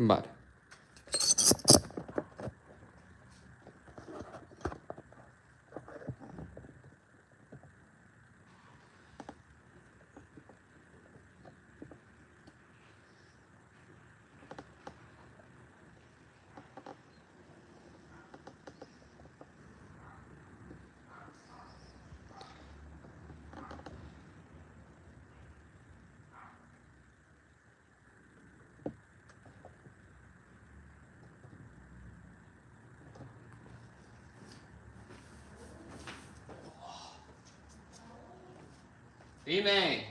Vale. Dime.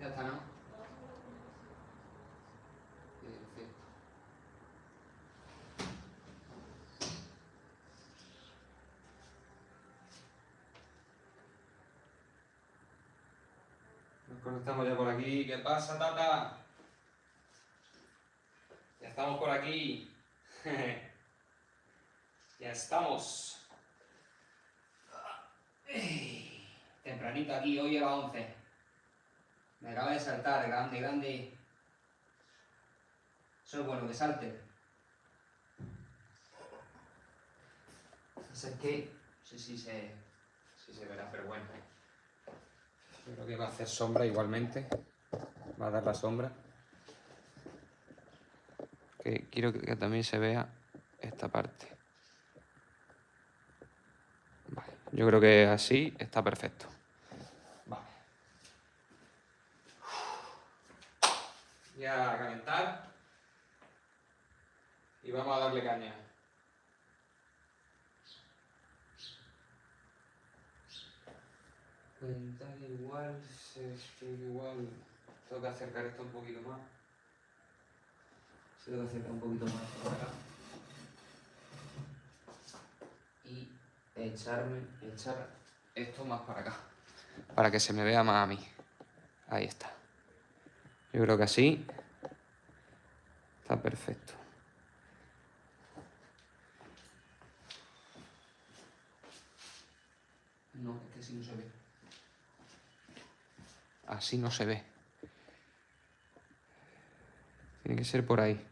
Ya está, ¿no? Perfecto. Nos conectamos ya por aquí. ¿Qué pasa, Tata? Ya estamos por aquí. Ya estamos. Tempranito aquí, hoy a las 11. Me acaba de saltar, grande, grande. Eso es bueno, que salte. No sé qué. No sé si se verá, pero bueno. Yo creo que va a hacer sombra igualmente. Va a dar la sombra. Que quiero que también se vea esta parte. Vale. Yo creo que así está perfecto. Vale. Ya a calentar. Y vamos a darle caña. Calentar igual, igual. Tengo que acercar esto un poquito más. Se tengo que acercar un poquito más para acá. Y echar esto más para acá. Para que se me vea más a mí. Ahí está. Yo creo que así está perfecto. No, es que así no se ve. Así no se ve. Tiene que ser por ahí.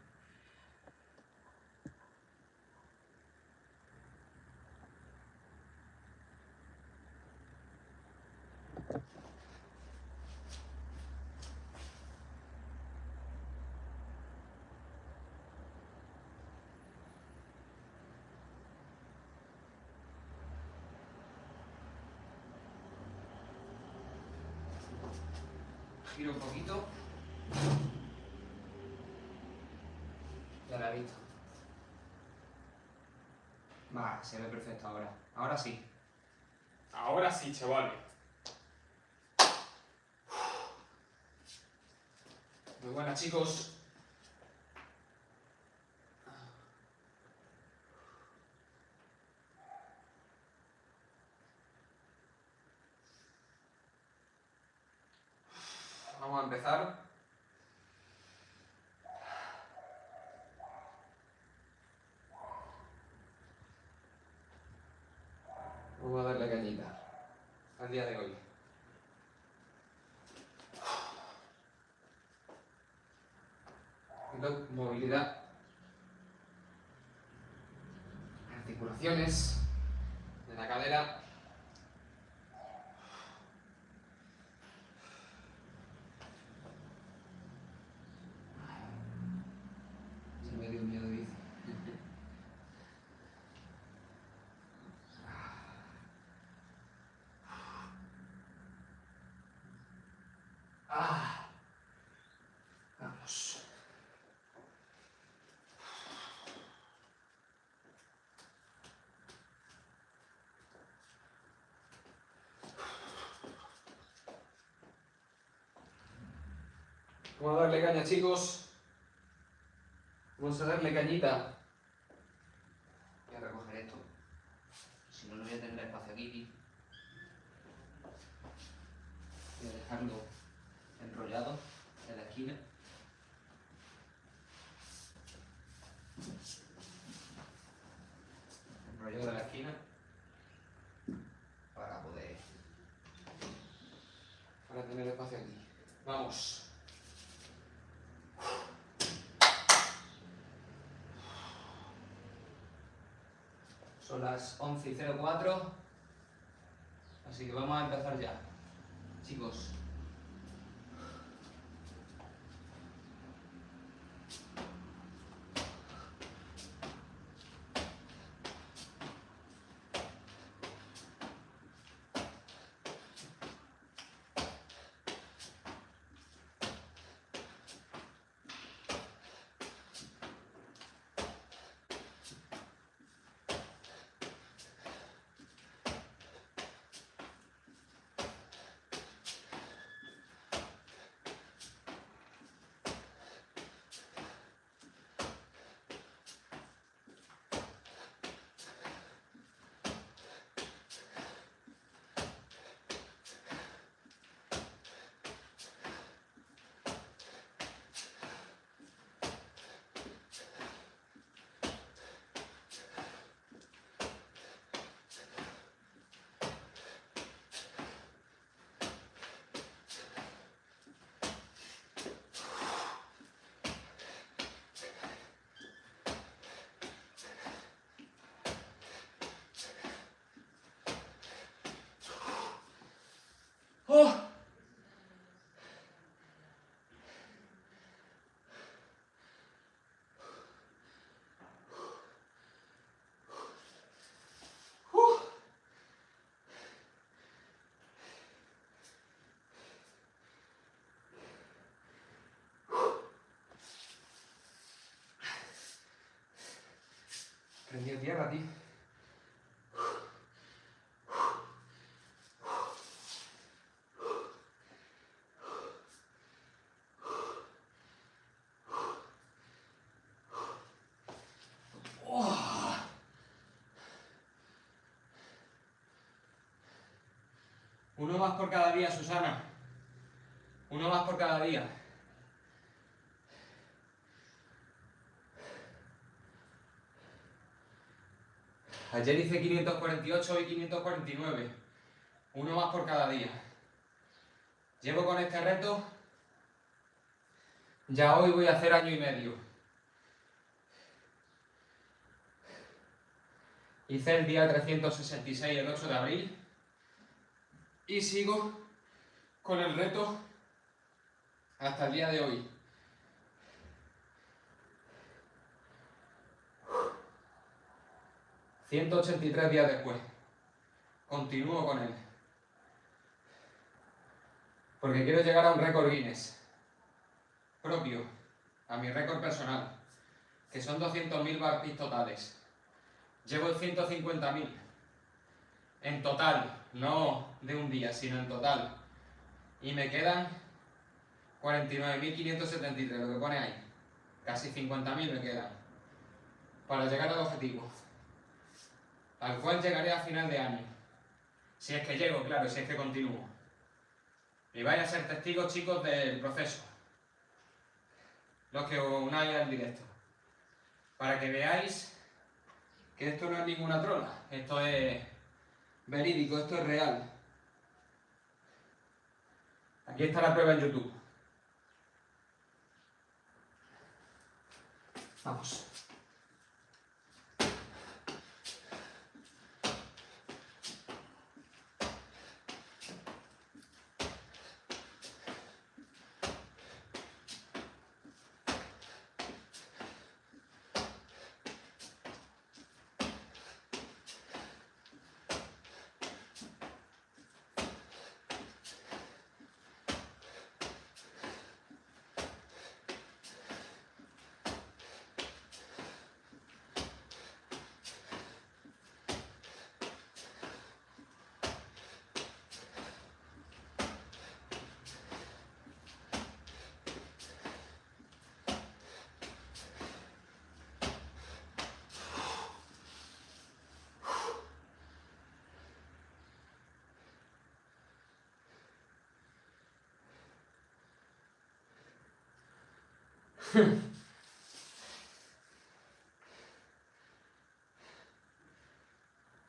Giro un poquito. Ya la he visto. Vale, se ve perfecto ahora. Ahora sí. Ahora sí, chavales. Muy buenas, chicos. Vamos a empezar. Vamos a darle cañita al día de hoy. Movilidad. Articulaciones de la cadera. Se me dio miedo, dice. Vamos. Vamos a darle caña, chicos. Vamos a darle cañita. Voy a recoger esto. rollo de la esquina para tener espacio aquí. Vamos. Son las 11:04, así que vamos a empezar ya, chicos. ¡Oh! Prendió tierra, tío. Uno más por cada día, Susana. Uno más por cada día. Ayer hice 548, hoy 549. Uno más por cada día. Llevo con este reto, ya hoy voy a hacer año y medio. Hice el día 366, el 8 de abril. Y sigo con el reto hasta el día de hoy. ...183 días después. Continúo con él. Porque quiero llegar a un récord Guinness. Propio. A mi récord personal. Que son 200.000 burpees totales. Llevo el 150.000. En total. No de un día, sino en total. Y me quedan 49.573, lo que pone ahí. Casi 50.000 me quedan. Para llegar al objetivo. Al cual llegaré a final de año. Si es que llego, claro, si es que continúo. Y vais a ser testigos, chicos, del proceso. Los que os unáis al directo. Para que veáis que esto no es ninguna trola. Esto es verídico, esto es real. Aquí está la prueba en YouTube. Vamos.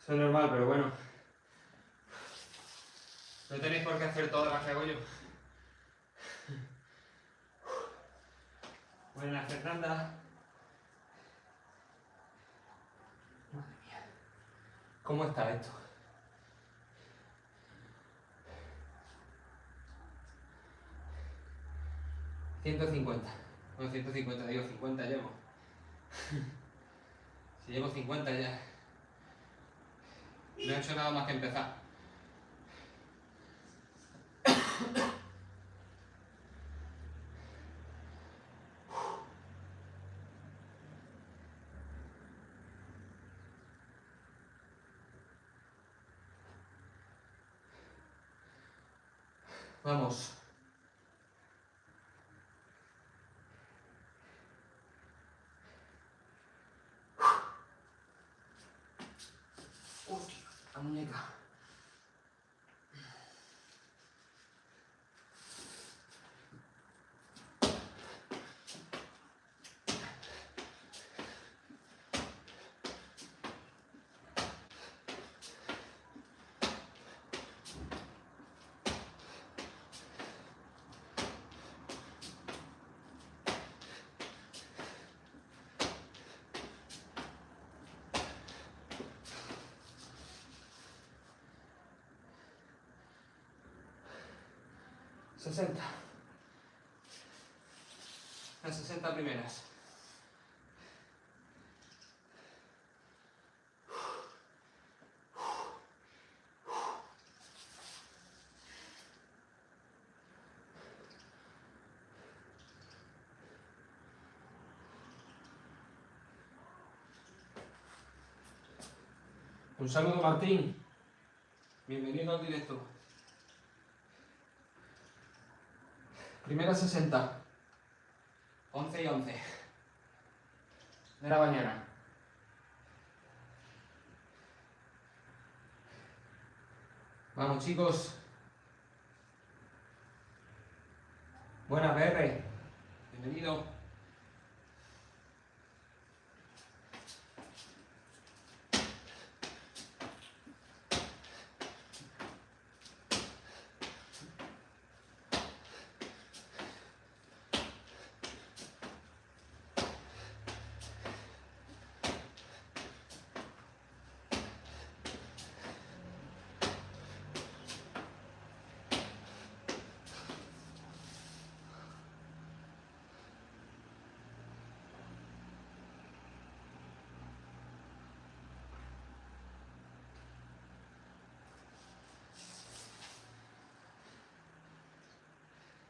Eso es normal, pero bueno. No tenéis por qué hacer todas las que hago yo. Buena, Fernanda. Madre mía. ¿Cómo está esto? $150. Bueno, 150, digo 50 llevo. Si llevo 50 ya. No he hecho nada más que empezar. Vamos. Hostia, la muñeca. Las 60 primeras. Un saludo, Martín. Bienvenido al directo. Primera 60. 11 y 11. De la mañana. Vamos, chicos. Buenas, BR. Bienvenido.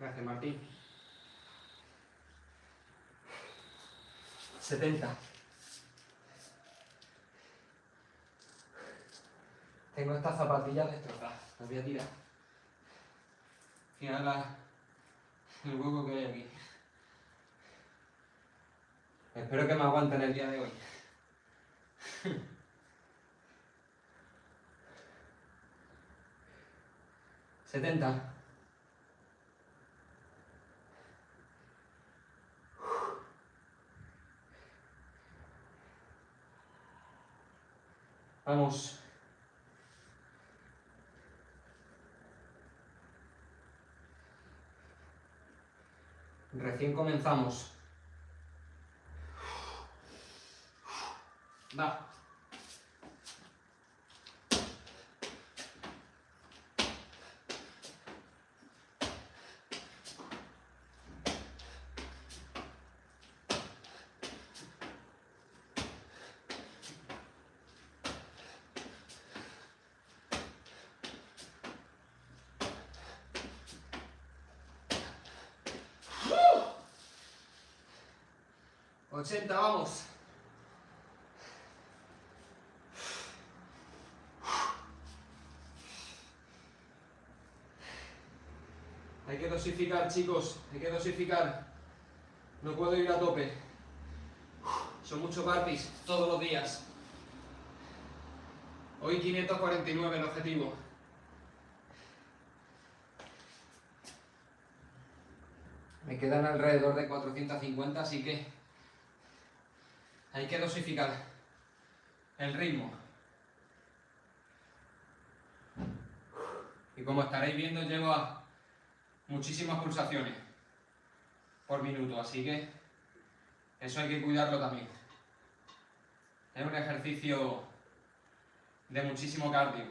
Gracias, Martín. 70. Tengo estas zapatillas destrozadas. Las voy a tirar. Fijaros el hueco que hay aquí. Espero que me aguanten el día de hoy. ¿70? Vamos. Recién comenzamos. Va. ¡Uh! 80, vamos. Hay que dosificar, chicos, hay que dosificar. No puedo ir a tope. Son muchos burpees todos los días. Hoy 549 el objetivo. Me quedan alrededor de 450, así que hay que dosificar el ritmo. Y como estaréis viendo, llego a muchísimas pulsaciones por minuto, así que eso hay que cuidarlo también. Es un ejercicio de muchísimo cardio.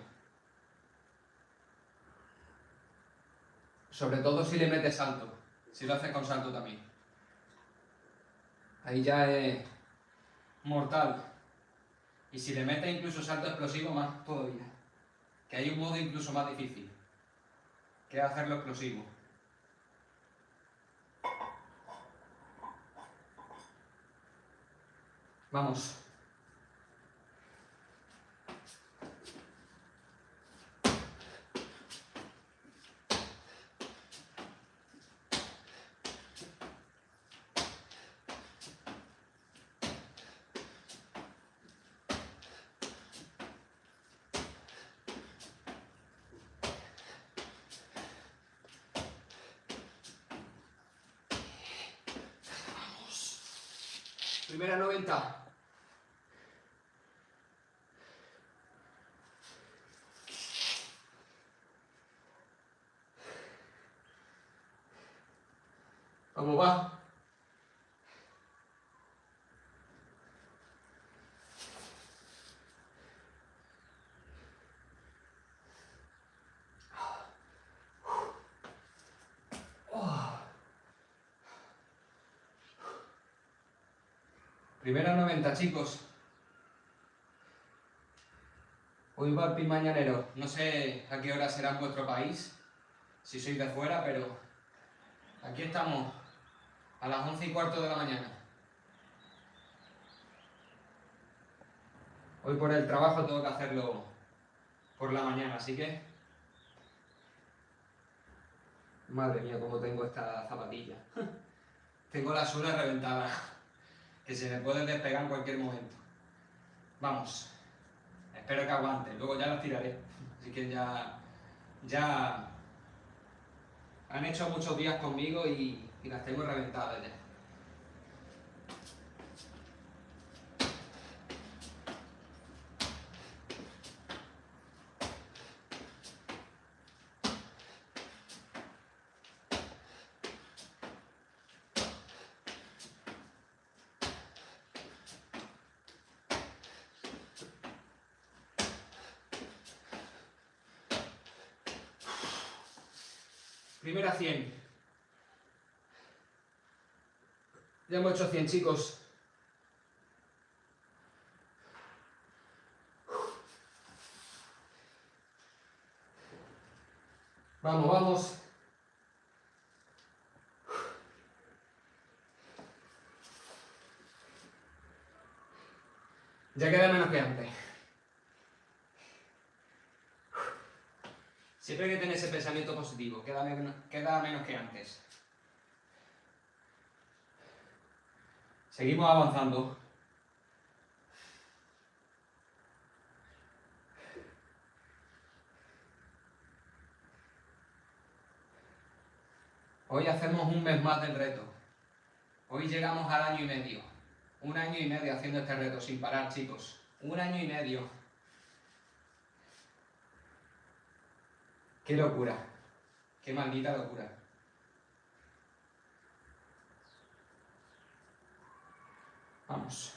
Sobre todo si le metes salto, si lo haces con salto también. Ahí ya es mortal. Y si le metes incluso salto explosivo, más todavía. Que hay un modo incluso más difícil, que es hacerlo explosivo. Vamos. Primera 90. ¿Cómo va? Primera 90, chicos. Hoy va el pin mañanero. No sé a qué hora será en vuestro país, si sois de fuera, pero aquí estamos a las 11:15 de la mañana. Hoy por el trabajo tengo que hacerlo por la mañana, así que... Madre mía, cómo tengo esta zapatilla. Tengo la suela reventada, que se me puede despegar en cualquier momento. Vamos. Espero que aguante, luego ya las tiraré. Así que ya han hecho muchos días conmigo y las tengo reventadas ya. Primera 100. Ya hemos hecho 100, chicos. Vamos, vamos. Ya queda menos que antes. Siempre hay que tener ese pensamiento positivo. Queda menos que antes. Seguimos avanzando. Hoy hacemos un mes más del reto. Hoy llegamos al año y medio. 1 año y medio haciendo este reto sin parar, chicos. 1 año y medio. ¡Qué locura! ¡Qué maldita locura! Vamos.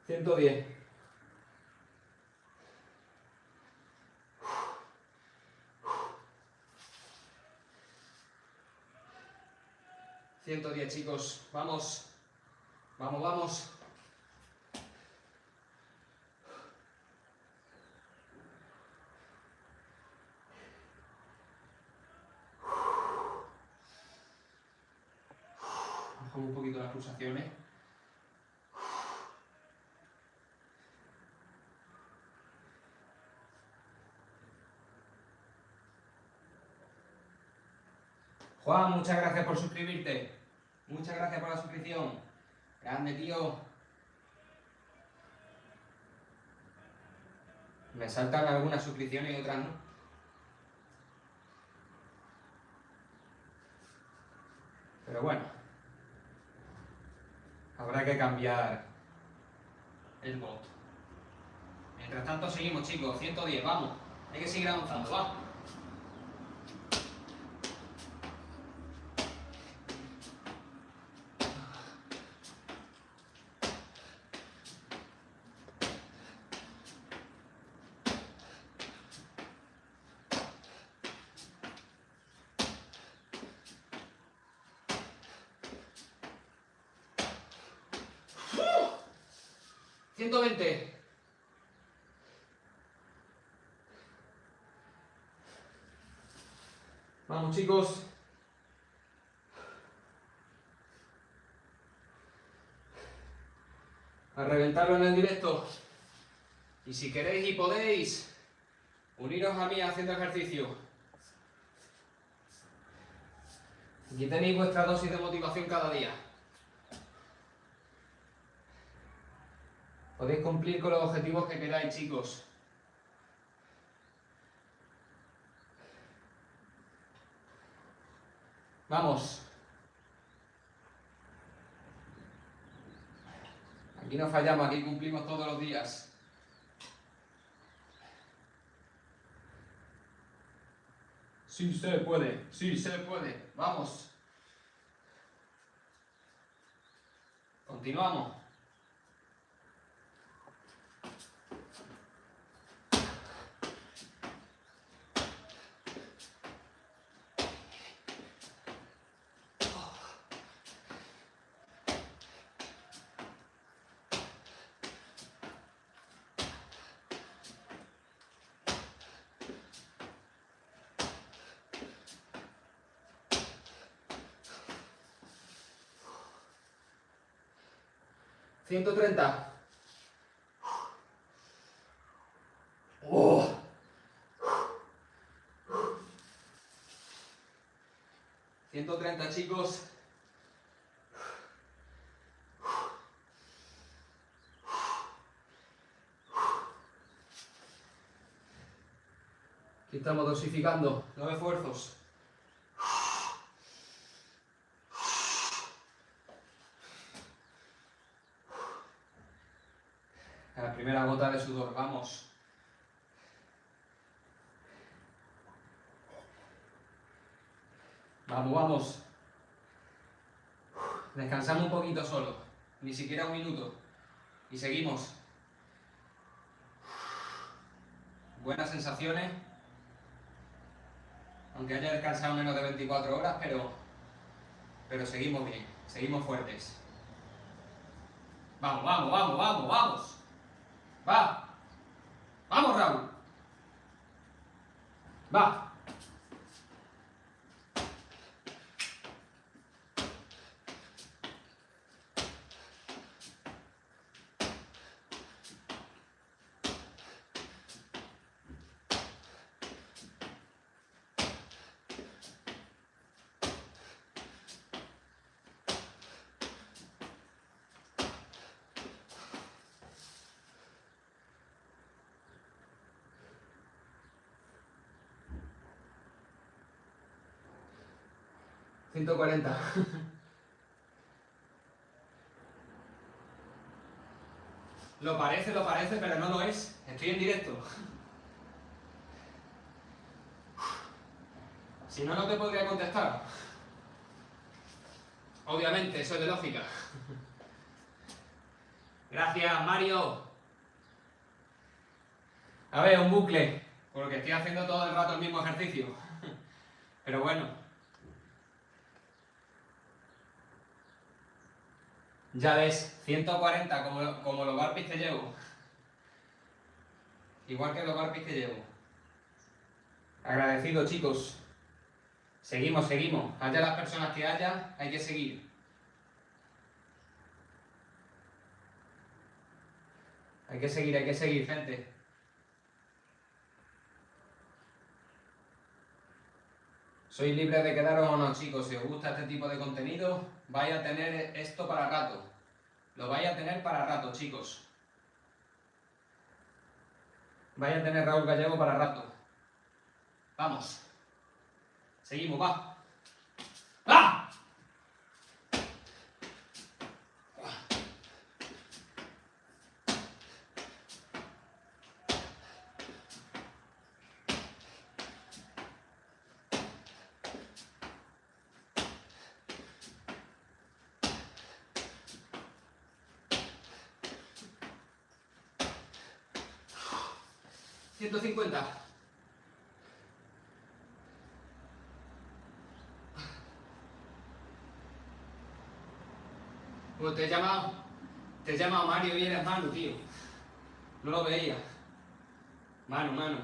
$110. $110, chicos. Vamos. Vamos, vamos. Bajamos un poquito las pulsaciones. Juan, muchas gracias por suscribirte. Muchas gracias por la suscripción. Grande, tío. Me saltan algunas suscripciones y otras no. Pero bueno. Habrá que cambiar el bot. Mientras tanto seguimos, chicos. 110, vamos. Hay que seguir avanzando, va. ¡Uh! 120. Vamos, chicos. A reventarlo en el directo. Y si queréis y podéis, uniros a mí haciendo ejercicio. Aquí tenéis vuestra dosis de motivación cada día. Podéis cumplir con los objetivos que queráis, chicos. Vamos. Aquí no fallamos, aquí cumplimos todos los días. Sí se puede, sí se puede. Vamos. Continuamos. ¿130? ¡Oh! 130, chicos. Aquí estamos dosificando los esfuerzos. A la primera gota de sudor, vamos. Vamos, vamos. Descansamos un poquito solo, ni siquiera un minuto. Y seguimos. Buenas sensaciones. Aunque haya descansado menos de 24 horas, pero seguimos bien, seguimos fuertes. Vamos, vamos, vamos, vamos, vamos. Va. Vamos, Raúl. Va. ¿140? Lo parece, pero no lo es. Estoy en directo. Si no, no te podría contestar. Obviamente, eso es de lógica. Gracias, Mario. A ver, un bucle. Porque estoy haciendo todo el rato el mismo ejercicio. Pero bueno. Ya ves, 140 como los burpees que llevo. Igual que los burpees que llevo. Agradecido, chicos. Seguimos, seguimos. Haya las personas que haya, hay que seguir. Hay que seguir, gente. Sois libres de quedaros o no, chicos. Si os gusta este tipo de contenido, vais a tener esto para rato. Lo vais a tener para rato, chicos. Vais a tener Raúl Gallego para rato. Vamos. Seguimos, va. ¡Va! ¿150? Pues te he llamado Mario y eres Manu, tío. No lo veía. Manu.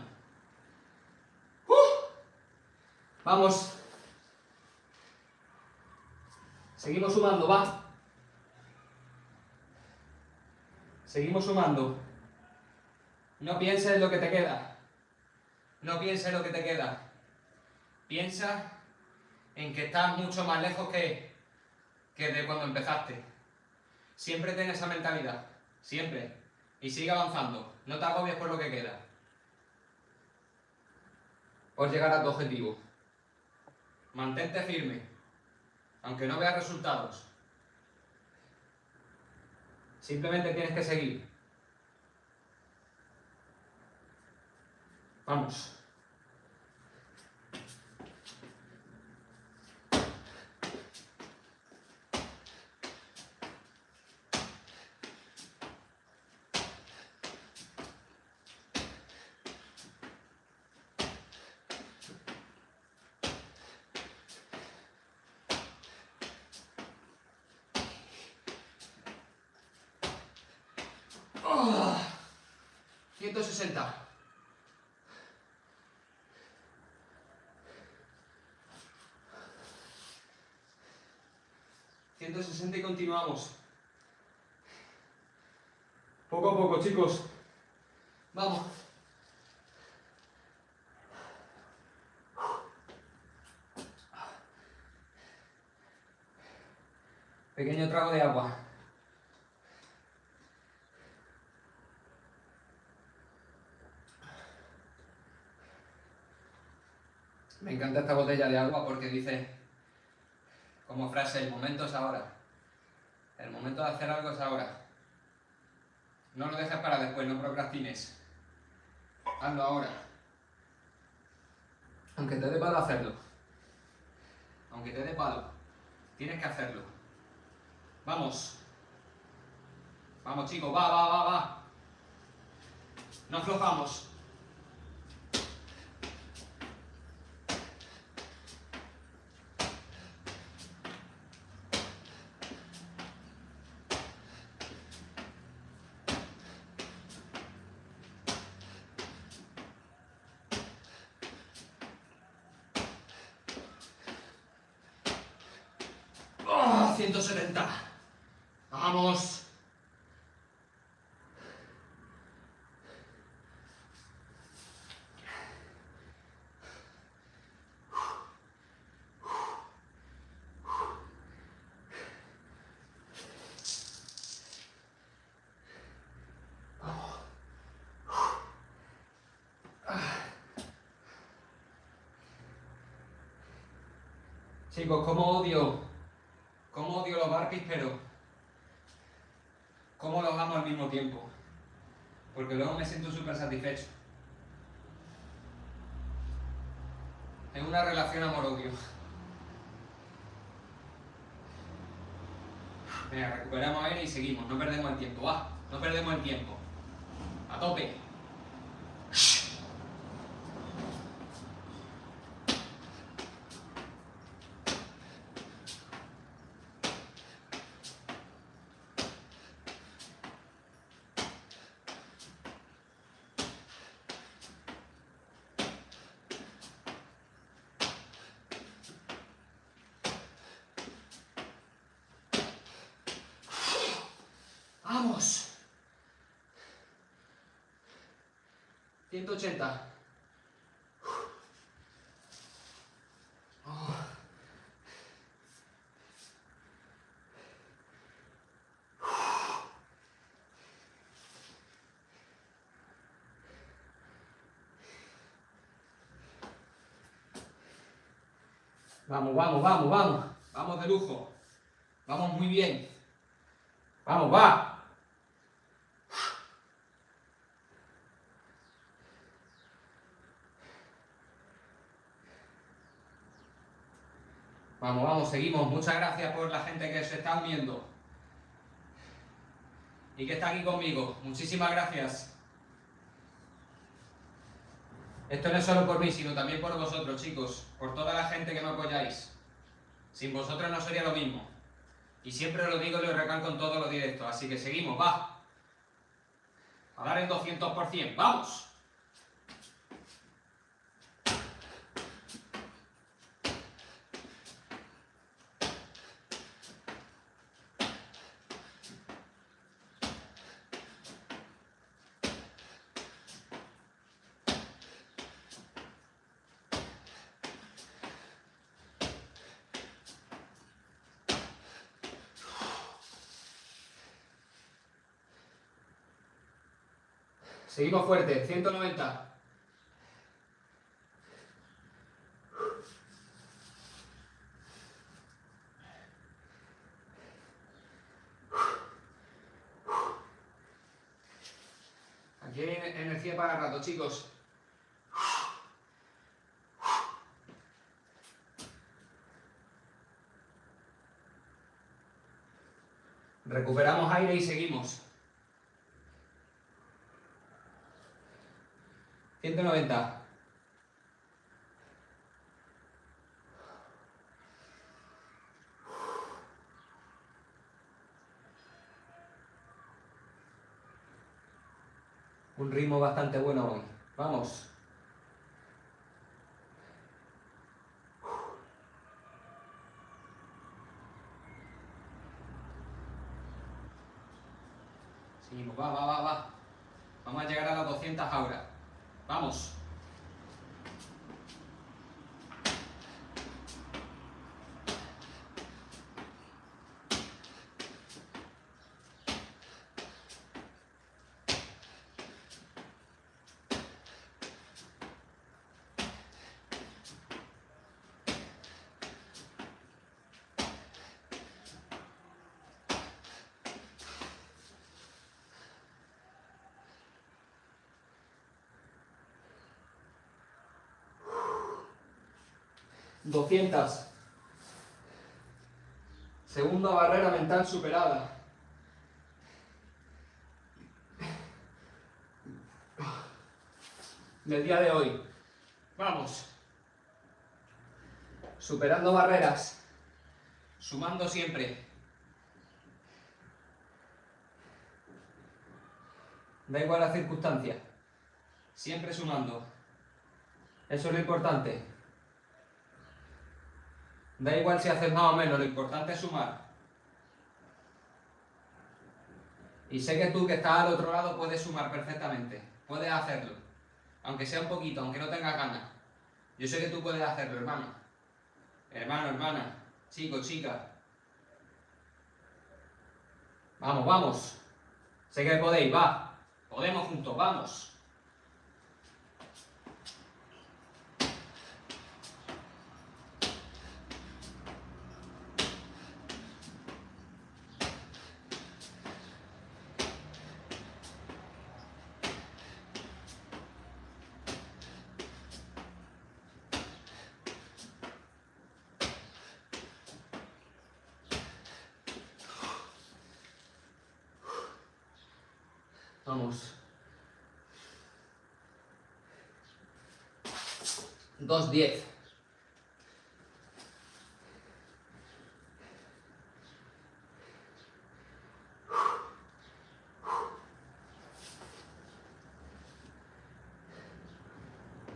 Vamos. Seguimos sumando, va. Seguimos sumando. No pienses en lo que te queda. No pienses en lo que te queda. Piensa en que estás mucho más lejos que de cuando empezaste. Siempre ten esa mentalidad. Siempre. Y sigue avanzando. No te agobies por lo que queda. Por llegar a tu objetivo. Mantente firme. Aunque no veas resultados. Simplemente tienes que seguir. Vamos. Oh, 160. Y continuamos. Poco a poco, chicos. Vamos. Pequeño trago de agua. Me encanta esta botella de agua porque dice como frase, el momento es ahora. El momento de hacer algo es ahora. No lo dejes para después, no procrastines. Hazlo ahora. Aunque te dé palo hacerlo. Aunque te dé palo. Tienes que hacerlo. Vamos. Vamos, chicos, va. No aflojamos. ¡Oh! 170. Vamos. Chicos, cómo odio los burpees, pero cómo los amo al mismo tiempo. Porque luego me siento súper satisfecho. Es una relación amor-odio. Venga, recuperamos aire y seguimos. No perdemos el tiempo, va. No perdemos el tiempo. A tope. ¡Vamos! 180. Vamos, vamos, vamos, vamos. Vamos de lujo. Vamos muy bien. Vamos, va. Vamos, vamos, seguimos. Muchas gracias por la gente que se está uniendo y que está aquí conmigo. Muchísimas gracias. Esto no es solo por mí, sino también por vosotros, chicos. Por toda la gente que me apoyáis. Sin vosotros no sería lo mismo. Y siempre lo digo y lo recalco en todos los directos. Así que seguimos, va. A dar el 200%. ¡Vamos! Seguimos fuerte, 190. Aquí hay energía para rato, chicos. Recuperamos aire y seguimos. 190. Un ritmo bastante bueno hoy. Vamos. Seguimos, va, va, va, va. Vamos a llegar a las 200 ahora. Vamos. ¡200! Segunda barrera mental superada. Del día de hoy. Vamos. Superando barreras. Sumando siempre. Da igual la circunstancia. Siempre sumando. Eso es lo importante. Da igual si haces más o menos, lo importante es sumar. Y sé que tú que estás al otro lado puedes sumar perfectamente. Puedes hacerlo. Aunque sea un poquito, aunque no tengas ganas. Yo sé que tú puedes hacerlo, hermano. Hermano, hermana, chico, chica. Vamos, vamos. Sé que podéis, va. Podemos juntos, vamos. Vamos. 2:10.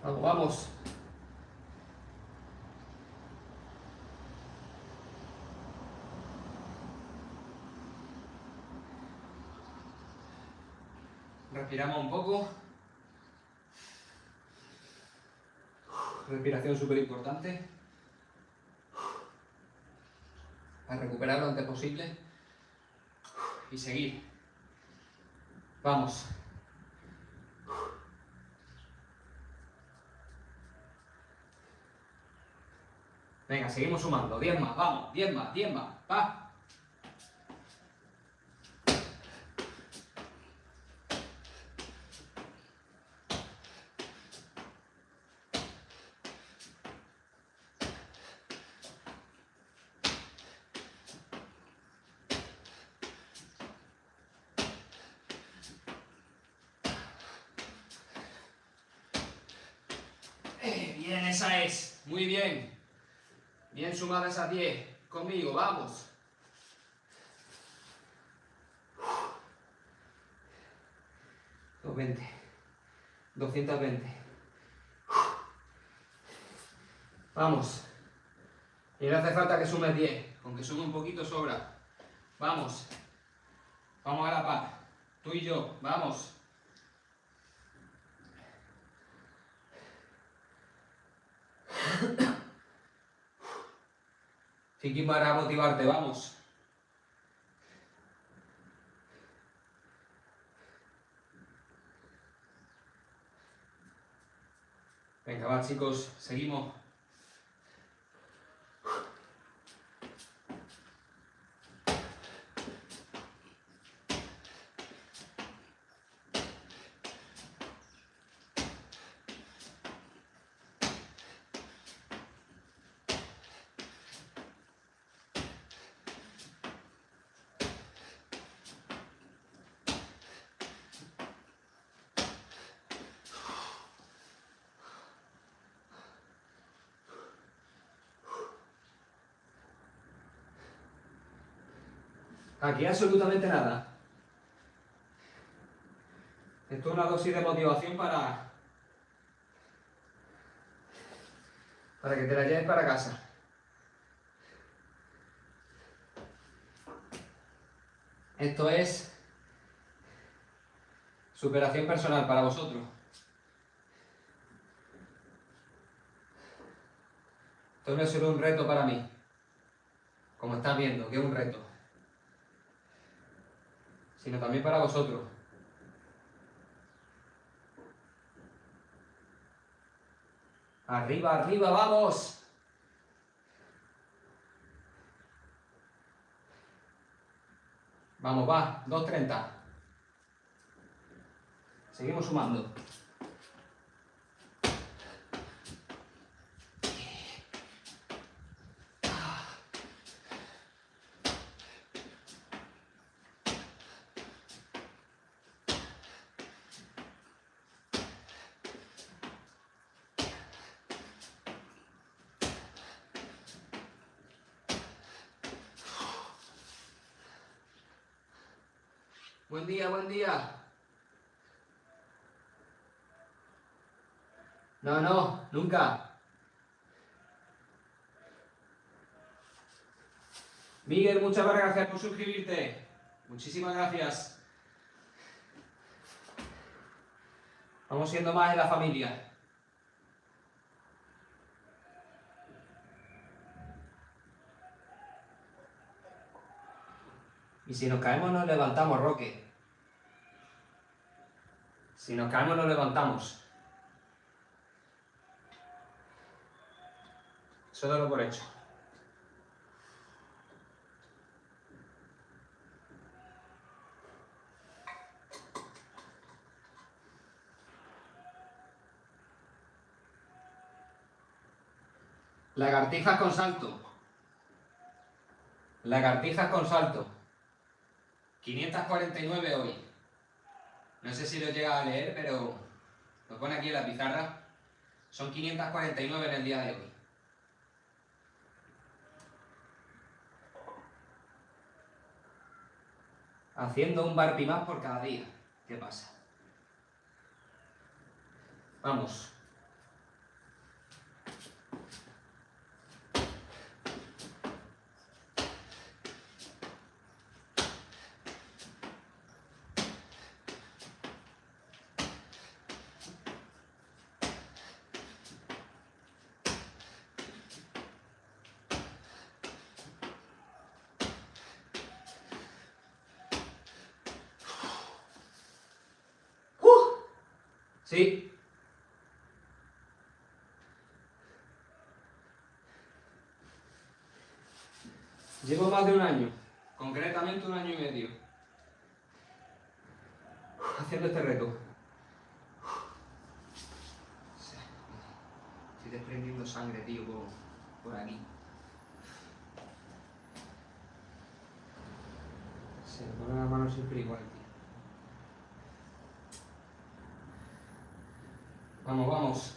Vamos, vamos. Respiramos un poco. Respiración súper importante. Para recuperar lo antes posible. Y seguir. Vamos. Venga, seguimos sumando. 10 más, vamos. 10 más, 10 más. Va. Bien, esa es. Muy bien. Bien sumadas esas 10. Conmigo, vamos. Uf. 220. 220. Vamos. Y no hace falta que sumes 10. Con que sume un poquito sobra. Vamos. Vamos a la par. Tú y yo. Vamos. Tiki para motivarte. Vamos. Venga, va, chicos. Seguimos. Aquí absolutamente nada. Esto es una dosis de motivación para que te la lleves para casa. Esto es superación personal para vosotros. Esto no es solo un reto para mí, como estás viendo, que es un reto, sino también para vosotros. Arriba, arriba, vamos. Vamos, va, 2:30. Seguimos sumando. Buen día, buen día. No, no, nunca. Miguel, muchas gracias por suscribirte. Muchísimas gracias. Vamos siendo más en la familia. Y si nos caemos, nos levantamos, Roque. Si nos caemos, nos levantamos. Eso dalo por hecho. Lagartijas con salto. Lagartijas con salto. 549 hoy. No sé si lo llega a leer, pero lo pone aquí en la pizarra. Son 549 en el día de hoy. Haciendo un burpee más por cada día. ¿Qué pasa? Vamos. Sí. Llevo más de un año, concretamente 1 año y medio, haciendo este reto. Estoy desprendiendo sangre, tío, por aquí. Se me pone la mano siempre igual, tío. Vamos, vamos.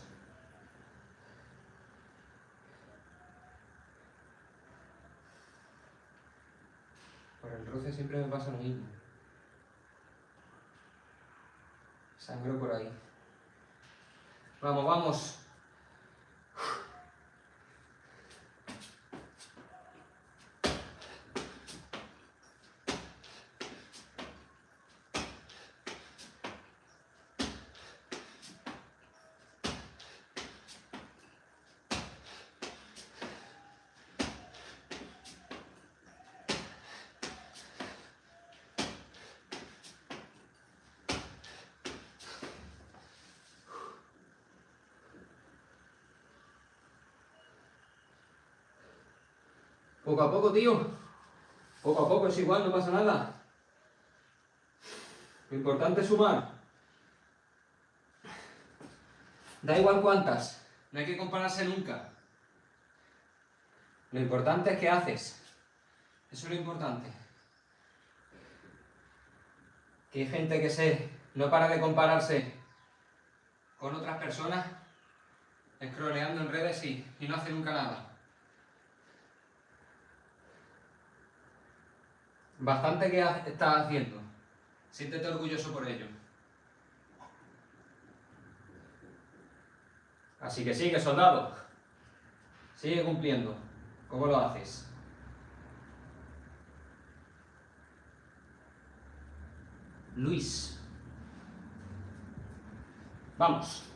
Por el roce siempre me pasa lo mismo. Sangro por ahí. Vamos, vamos. Poco a poco, tío. Poco a poco, es igual, no pasa nada. Lo importante es sumar. Da igual cuántas, no hay que compararse nunca. Lo importante es qué haces. Eso es lo importante. Que hay gente que no para de compararse con otras personas, scrolleando en redes y no hace nunca nada. Bastante que estás haciendo. Siéntete orgulloso por ello. Así que sigue, soldado. Sigue cumpliendo. ¿Cómo lo haces? Luis. Vamos.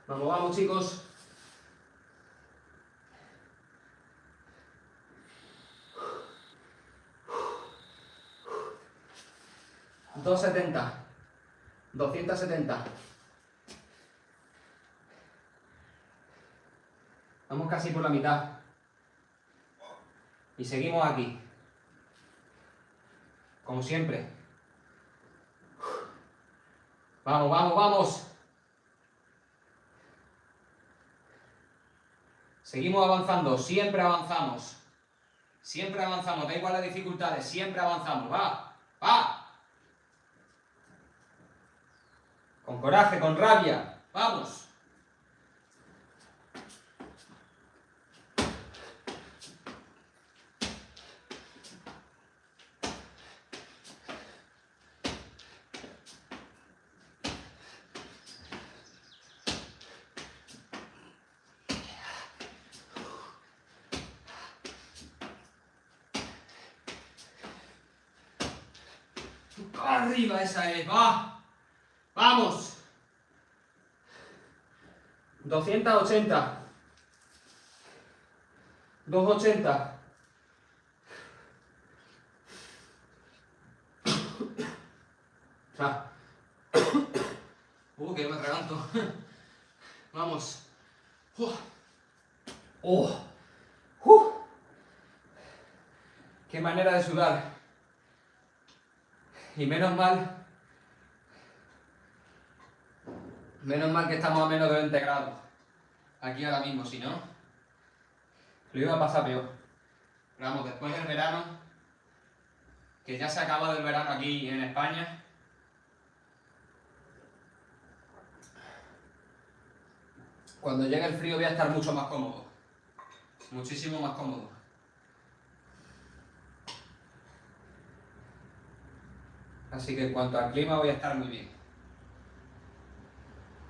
Vamos, vamos, chicos. $270. 270. Vamos casi por la mitad. Y seguimos aquí. Como siempre. Vamos, vamos, vamos. Seguimos avanzando, siempre avanzamos. Siempre avanzamos, da igual las dificultades, siempre avanzamos. ¡Va! ¡Va! Con coraje, con rabia. ¡Vamos! Arriba esa es, va. Vamos. 280. 280. Que me atraganto. Vamos. Qué manera de sudar. Y menos mal que estamos a menos de 20 grados aquí ahora mismo, si no, lo iba a pasar peor. Pero vamos, después del verano, que ya se ha acabado el verano aquí en España, cuando llegue el frío voy a estar mucho más cómodo, muchísimo más cómodo. Así que en cuanto al clima voy a estar muy bien.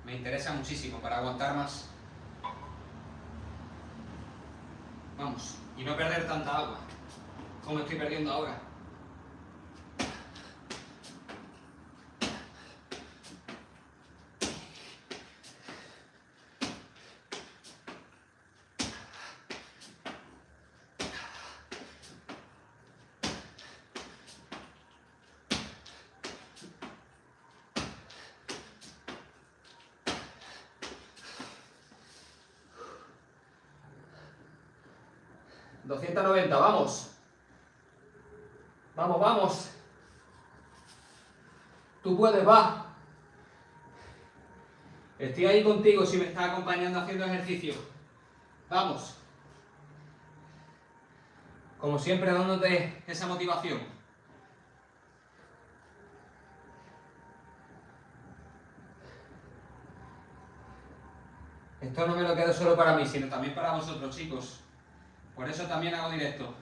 Me interesa muchísimo para aguantar más. Vamos, y no perder tanta agua. como estoy perdiendo ahora. $290, vamos. Vamos, vamos. Tú puedes, va. Estoy ahí contigo si me estás acompañando haciendo ejercicio. Vamos. Como siempre, dándote esa motivación. Esto no me lo quedo solo para mí, sino también para vosotros, chicos. Por eso también hago directo.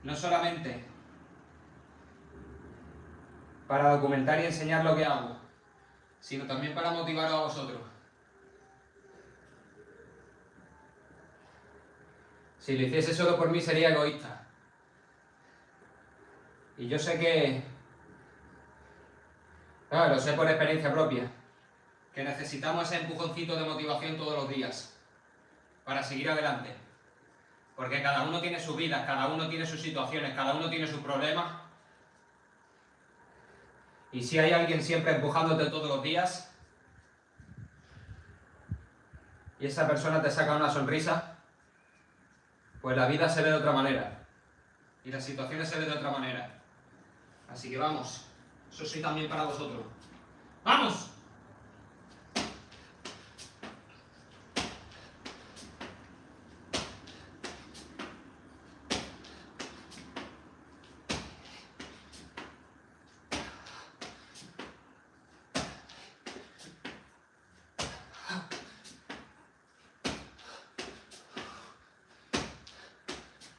No solamente para documentar y enseñar lo que hago, sino también para motivaros a vosotros. Si lo hiciese solo por mí sería egoísta. Y yo sé que, claro, lo sé por experiencia propia, que necesitamos ese empujoncito de motivación todos los días para seguir adelante. Porque cada uno tiene sus vidas, cada uno tiene sus situaciones, cada uno tiene sus problemas. Y si hay alguien siempre empujándote todos los días, y esa persona te saca una sonrisa, pues la vida se ve de otra manera. Y las situaciones se ven de otra manera. Así que vamos, eso sí también para vosotros. ¡Vamos!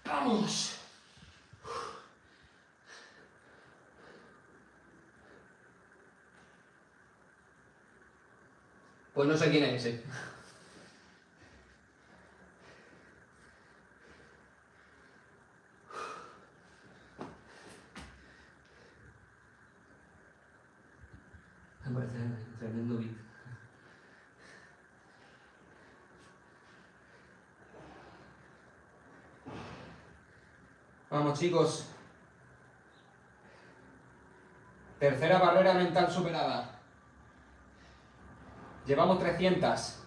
¡Vamos! Pues no sé quién es ese. Me parece tremendo beat. Vamos, chicos. Tercera barrera mental superada. Llevamos 300.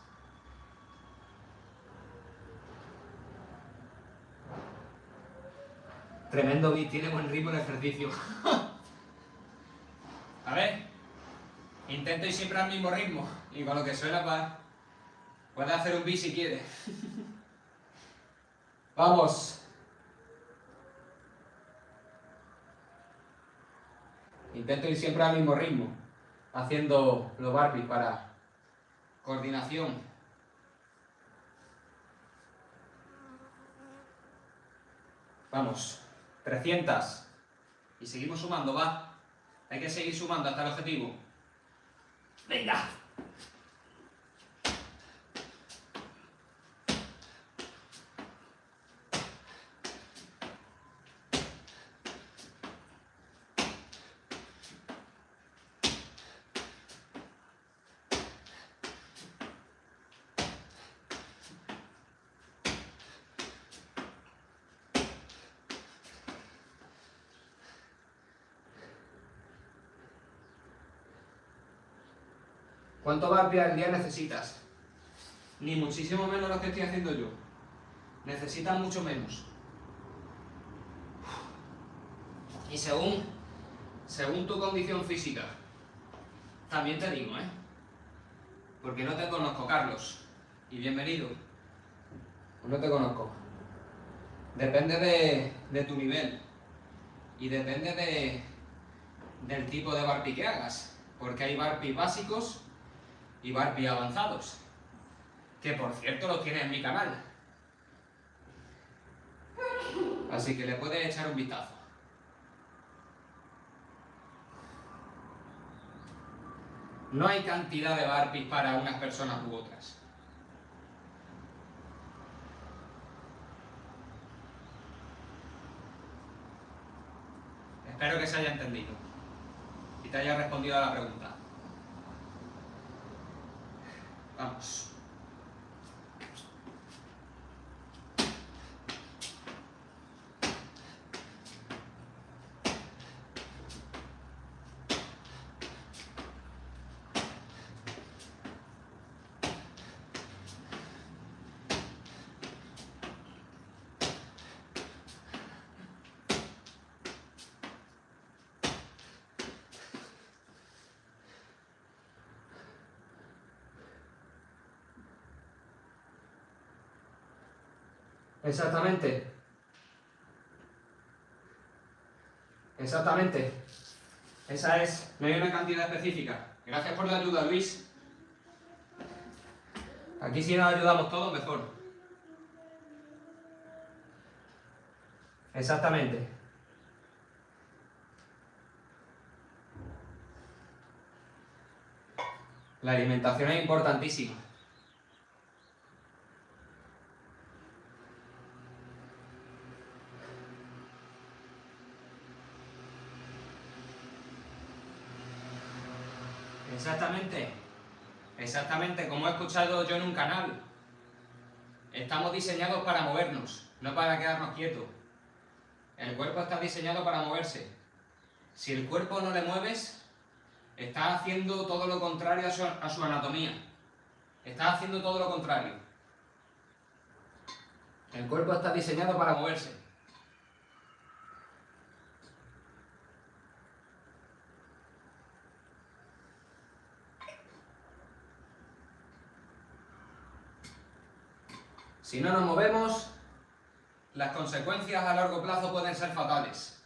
Tremendo beat, tiene buen ritmo el ejercicio. A ver, intento ir siempre al mismo ritmo. Y con lo que suena, puedes hacer un beat si quieres. Vamos. Intento ir siempre al mismo ritmo, haciendo los burpees para coordinación. Vamos, 300. Y seguimos sumando, va. Hay que seguir sumando hasta el objetivo. ¡Venga! ¿Cuánto burpees al día necesitas? Ni muchísimo menos lo que estoy haciendo yo. Necesitas mucho menos. Y según tu condición física. También te digo, porque no te conozco, Carlos. Y bienvenido. No te conozco. Depende de tu nivel. Y depende del tipo de burpee que hagas. Porque hay burpees básicos y burpees avanzados, que por cierto los tienes en mi canal, así que le puedes echar un vistazo. No hay cantidad de burpees para unas personas u otras. Espero que se haya entendido y te haya respondido a la pregunta. Vamos. Exactamente. Exactamente. Esa es. No hay una cantidad específica. Gracias por la ayuda, Luis. Aquí si nos ayudamos todos, mejor. Exactamente. La alimentación es importantísima. Exactamente. Exactamente, como he escuchado yo en un canal. Estamos diseñados para movernos, no para quedarnos quietos. El cuerpo está diseñado para moverse. Si el cuerpo no le mueves, estás haciendo todo lo contrario a su anatomía. Estás haciendo todo lo contrario. El cuerpo está diseñado para moverse. Si no nos movemos, las consecuencias a largo plazo pueden ser fatales.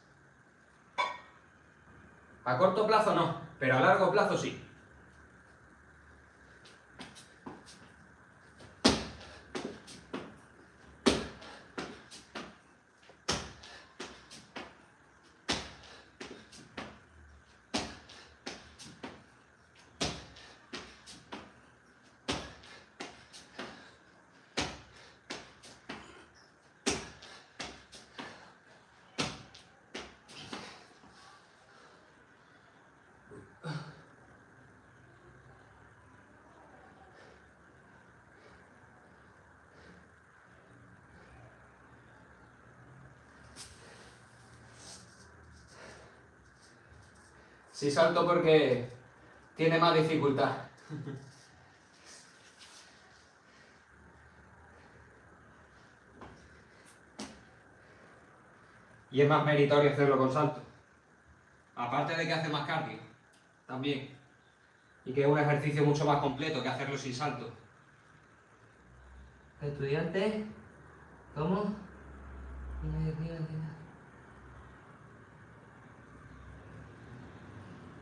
A corto plazo no, pero a largo plazo sí. Sí salto porque tiene más dificultad. Y es más meritorio hacerlo con salto. Aparte de que hace más cardio, también. Y que es un ejercicio mucho más completo que hacerlo sin salto. Estudiante, ¿cómo?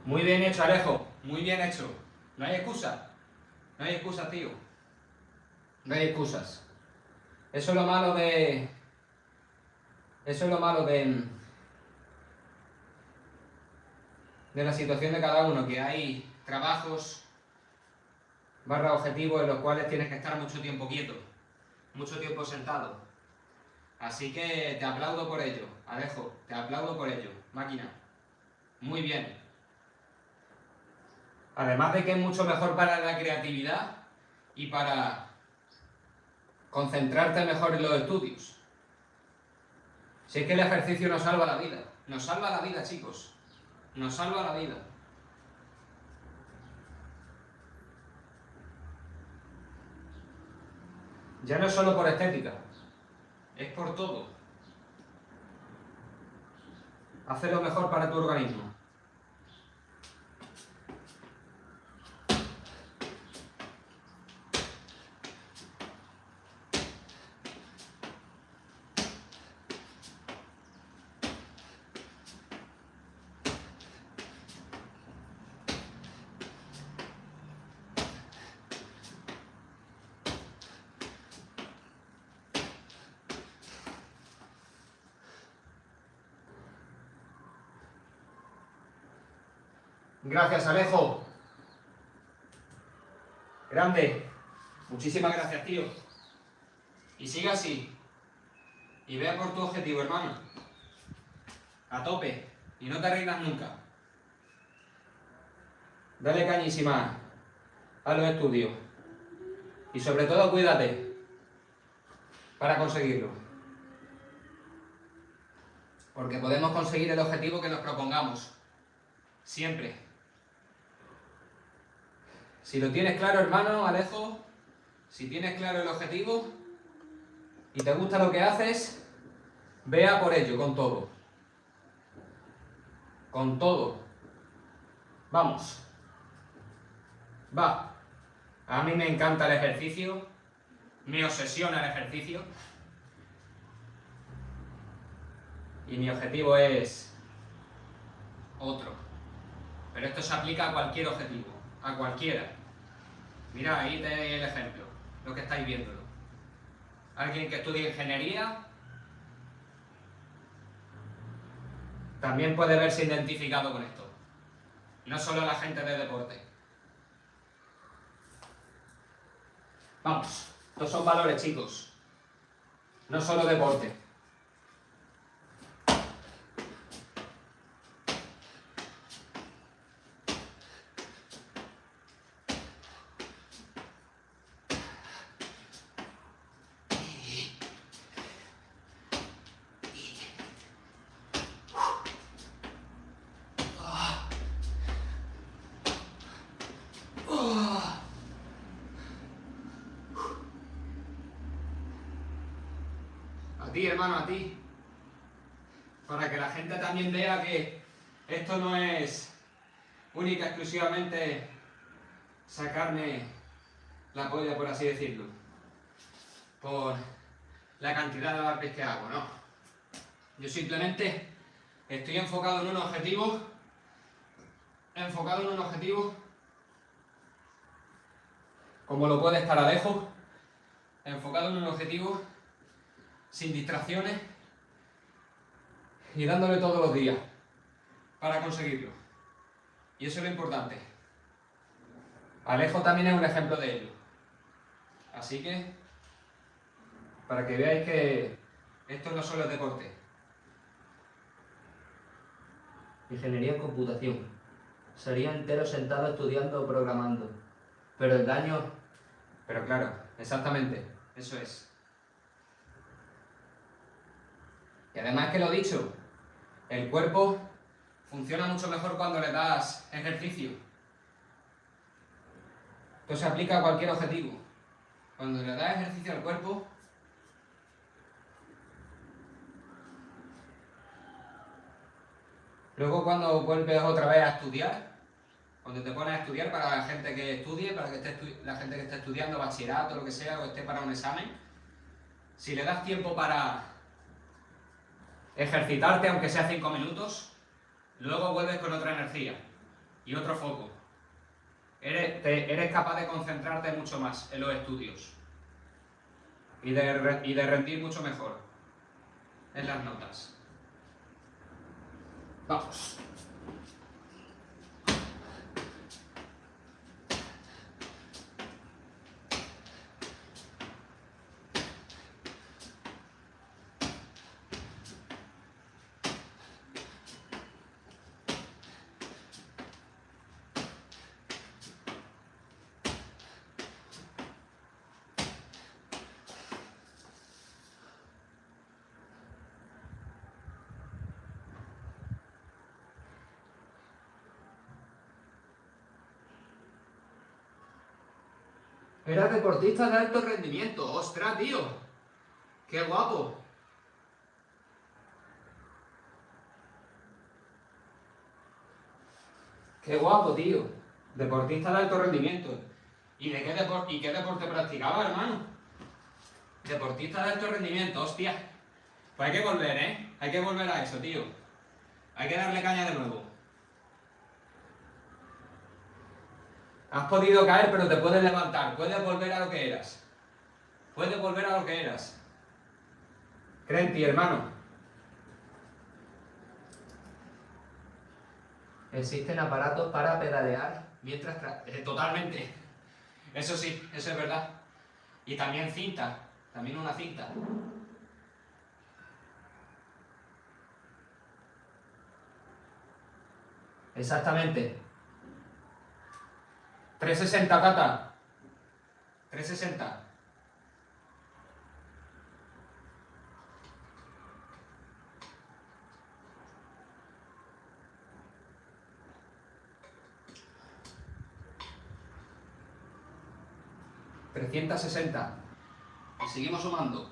Muy bien hecho, Alejo. Muy bien hecho. No hay excusa. No hay excusas, tío. No hay excusas. Eso es lo malo de... Eso es lo malo de la situación de cada uno, que hay trabajos / objetivos en los cuales tienes que estar mucho tiempo quieto, mucho tiempo sentado. Así que te aplaudo por ello, Alejo, te aplaudo por ello, máquina. Muy bien. Además de que es mucho mejor para la creatividad y para concentrarte mejor en los estudios. Si es que el ejercicio nos salva la vida. Nos salva la vida, chicos. Nos salva la vida. Ya no es solo por estética, es por todo. Hace lo mejor para tu organismo. Gracias, Alejo. Grande. Muchísimas gracias, tío. Y sigue así. Y vea por tu objetivo, hermano. A tope. Y no te rindas nunca. Dale cañísima a los estudios. Y sobre todo cuídate para conseguirlo. Porque podemos conseguir el objetivo que nos propongamos. Siempre. Si lo tienes claro, hermano, Alejo, si tienes claro el objetivo y te gusta lo que haces, vea por ello, con todo. Con todo. Vamos. Va. A mí me encanta el ejercicio. Me obsesiona el ejercicio. Y mi objetivo es otro. Pero esto se aplica a cualquier objetivo. A cualquiera. Mirad, ahí tenéis el ejemplo. Lo que estáis viéndolo. Alguien que estudie ingeniería también puede verse identificado con esto. No solo la gente de deporte. Vamos, estos son valores, chicos. No solo deporte. A ti, hermano, a ti. Para que la gente también vea que esto no es única exclusivamente sacarme la polla, por así decirlo, por la cantidad de burpees que hago, no. Yo simplemente estoy enfocado en un objetivo, como lo puede estar Alejo, enfocado en un objetivo, sin distracciones y dándole todos los días para conseguirlo. Y eso es lo importante. Alejo también es un ejemplo de ello. Así que, para que veáis que esto no solo es deporte. Ingeniería en computación. Sería entero sentado estudiando o programando. Pero el daño... Pero claro, exactamente, eso es. Y además que lo dicho, el cuerpo funciona mucho mejor cuando le das ejercicio. Esto se aplica a cualquier objetivo. Cuando le das ejercicio al cuerpo, luego cuando vuelves otra vez a estudiar, cuando te pones a estudiar para la gente que estudie, para que la gente que esté estudiando bachillerato, lo que sea, o esté para un examen, si le das tiempo para ejercitarte, aunque sea 5 minutos, luego vuelves con otra energía y otro foco. Eres capaz de concentrarte mucho más en los estudios y de rendir mucho mejor en las notas. Vamos. Era deportista de alto rendimiento. ¡Ostras, tío! ¡Qué guapo! ¡Qué guapo, tío! Deportista de alto rendimiento. ¿Y de qué deporte practicaba, hermano? Deportista de alto rendimiento, hostia. Pues hay que volver, ¿eh? Hay que volver a eso, tío. Hay que darle caña de nuevo. Has podido caer, pero te puedes levantar. Puedes volver a lo que eras. Puedes volver a lo que eras. Cree en ti, hermano. ¿Existen aparatos para pedalear mientras... Totalmente. Eso sí, eso es verdad. Y también cinta. También una cinta. Exactamente. 360, Tata. 360. $360. Y seguimos sumando.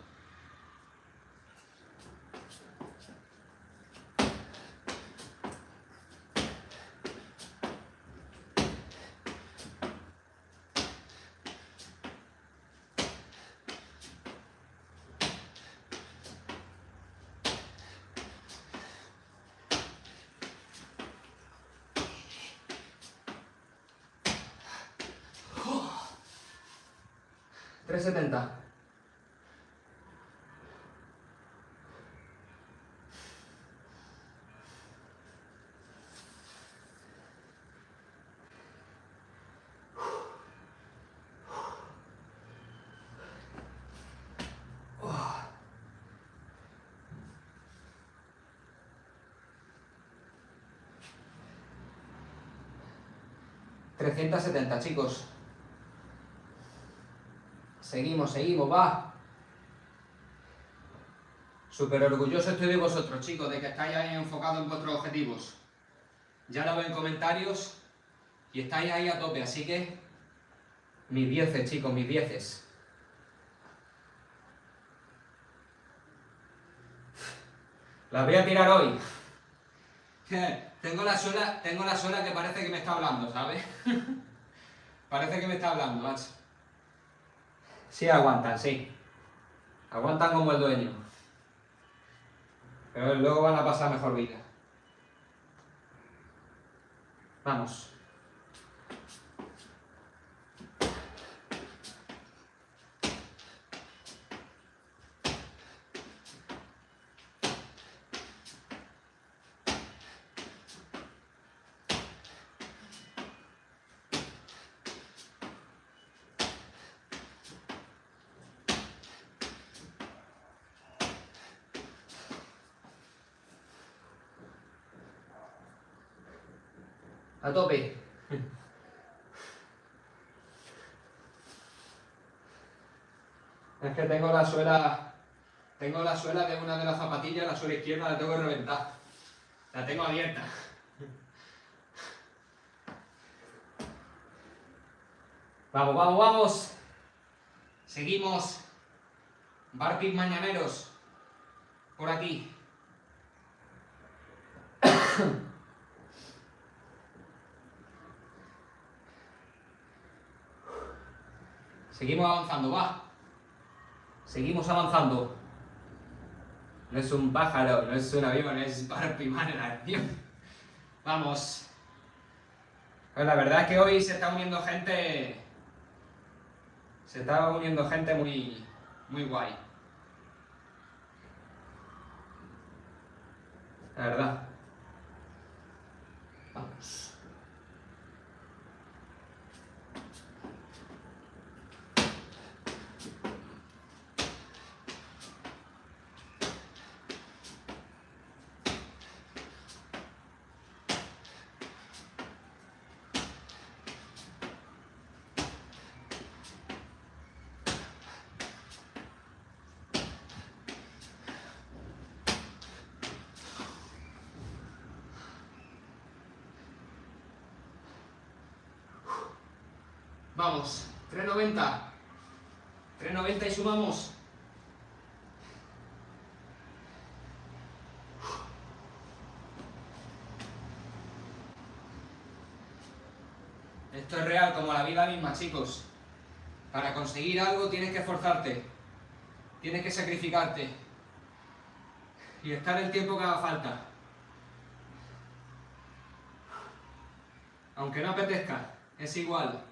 $370. $370, chicos. Seguimos, va. Súper orgulloso estoy de vosotros, chicos, de que estáis ahí enfocados en vuestros objetivos. Ya lo veo en comentarios y estáis ahí a tope, así que mis 10, chicos, mis 10. Las voy a tirar hoy. Tengo la suela que parece que me está hablando, ¿sabes? Parece que me está hablando, macho. Sí aguantan, sí. Aguantan como el dueño. Pero luego van a pasar mejor vida. Vamos. A tope. Es que tengo la suela de una de las zapatillas, la suela izquierda la tengo que reventar. La tengo abierta. Vamos, vamos, vamos. Seguimos. Burpees mañaneros. Por aquí. Seguimos avanzando, va. Seguimos avanzando. No es un pájaro, no es un avión, es burpee man en acción. Vamos. Pues la verdad es que hoy se está uniendo gente. Se está uniendo gente muy, muy guay. La verdad. Vamos. Vamos, 390. 390 y sumamos. Esto es real como la vida misma, chicos. Para conseguir algo tienes que esforzarte. Tienes que sacrificarte. Y estar el tiempo que haga falta. Aunque no apetezca, es igual.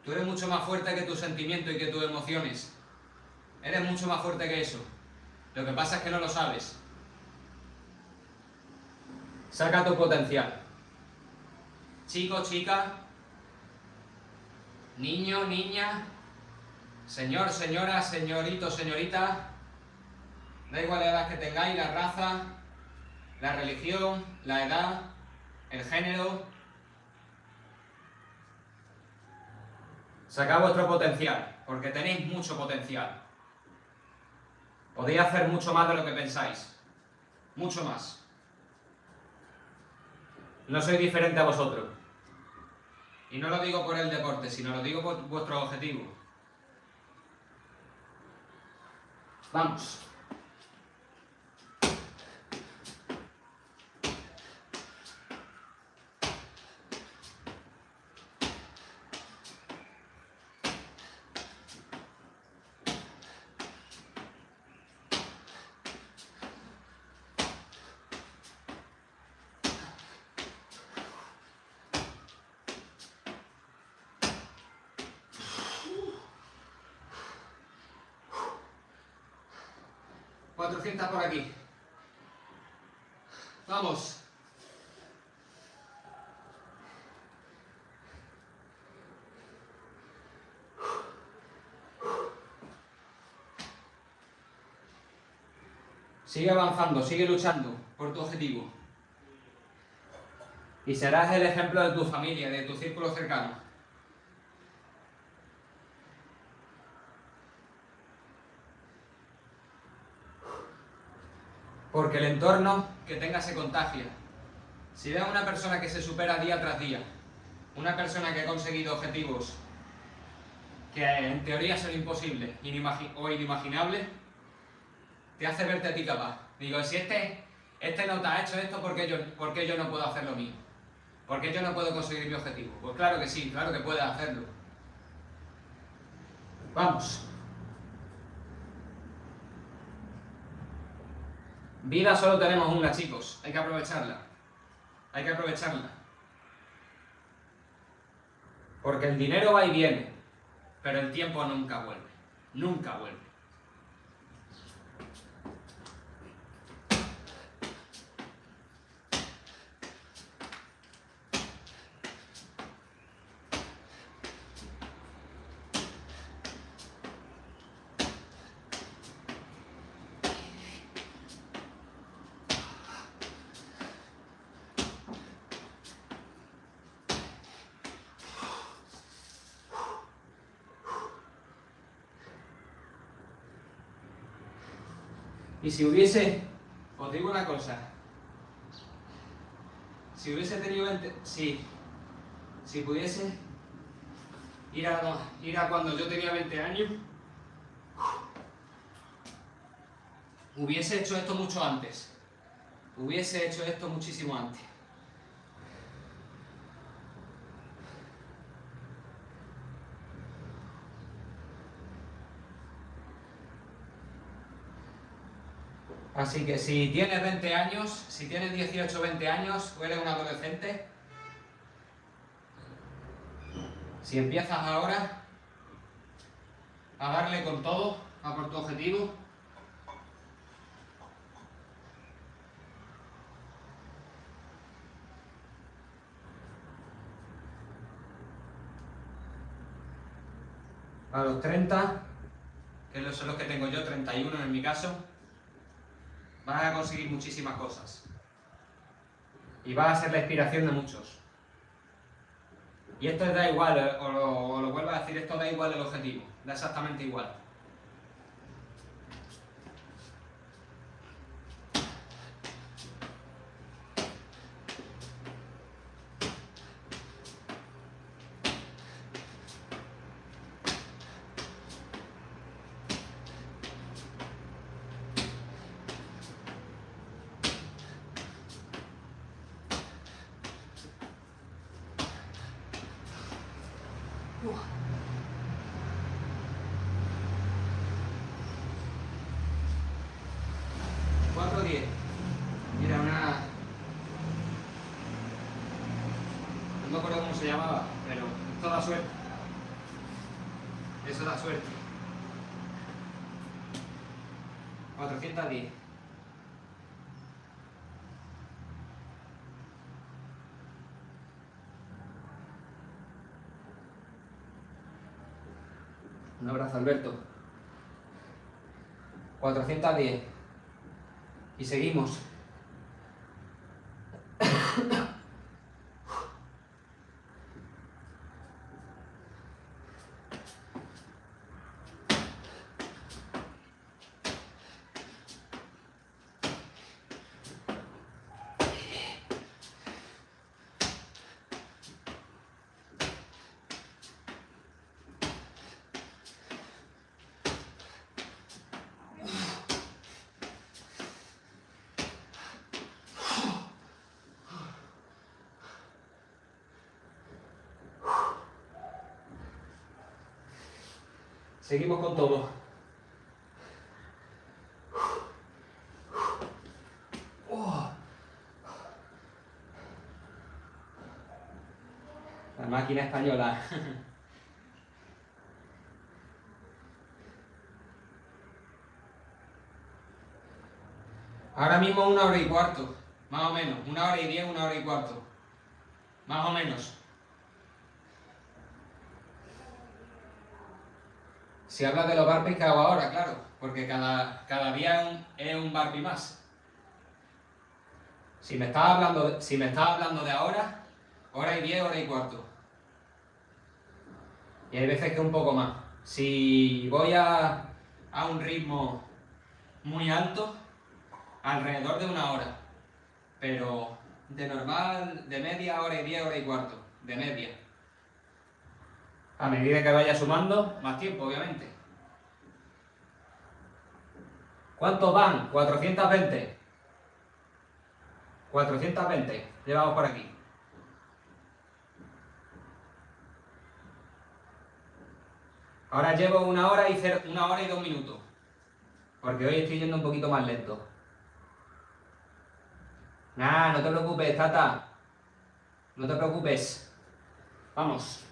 Tú eres mucho más fuerte que tus sentimientos y que tus emociones. Eres mucho más fuerte que eso. Lo que pasa es que no lo sabes. Saca tu potencial. Chico, chica, niño, niña, señor, señora, señorito, señorita, da igual la edad que tengáis, la raza, la religión, la edad, el género. Sacad vuestro potencial, porque tenéis mucho potencial. Podéis hacer mucho más de lo que pensáis. Mucho más. No soy diferente a vosotros. Y no lo digo por el deporte, sino lo digo por vuestros objetivos. Vamos. $400 por aquí. Vamos. Sigue avanzando, sigue luchando por tu objetivo. Y serás el ejemplo de tu familia, de tu círculo cercano. Porque el entorno que tenga se contagia. Si ves a una persona que se supera día tras día, una persona que ha conseguido objetivos que en teoría son imposibles o inimaginables, te hace verte a ti capaz. Digo, si este no te ha hecho esto, ¿por qué yo no puedo hacer lo mío? ¿Por qué yo no puedo conseguir mi objetivo? Pues claro que sí, claro que puedes hacerlo. Vamos. Vida solo tenemos una, chicos. Hay que aprovecharla. Hay que aprovecharla. Porque el dinero va y viene, pero el tiempo nunca vuelve. Nunca vuelve. Y si hubiese, os digo una cosa, si hubiese tenido, si pudiese ir a cuando yo tenía 20 años, hubiese hecho esto mucho antes, hubiese hecho esto muchísimo antes. Así que si tienes 20 años, si tienes 18 o 20 años, o eres un adolescente, si empiezas ahora a darle con todo, a por tu objetivo, a los 30, que son los que tengo yo, 31 en mi caso, vas a conseguir muchísimas cosas. Y vas a ser la inspiración de muchos. Y esto da igual, os lo vuelvo a decir, esto da igual el objetivo, da exactamente igual. Cuatro 10. Mira, no me acuerdo cómo se llamaba, pero esto da suerte. Eso da suerte. 410. Un abrazo, Alberto. 410. Y seguimos. Seguimos con todo. La máquina española. Ahora mismo 1 hora y cuarto, más o menos. 1 hora y 10, 1 hora y cuarto. Más o menos. Si hablas de los burpees que hago ahora, claro, porque cada día es un burpee más. Si me estás hablando de ahora, 1 hora y 10, 1 hora y cuarto. Y hay veces que un poco más. Si voy a un ritmo muy alto, alrededor de 1 hora. Pero de normal, de media, 1 hora y 10, 1 hora y cuarto. De media. A medida que vaya sumando, más tiempo, obviamente. ¿Cuántos van? 420. 420. Llevamos por aquí. Ahora llevo 1 hora y 2 minutos. Porque hoy estoy yendo un poquito más lento. Nah, no te preocupes, Tata. No te preocupes. Vamos.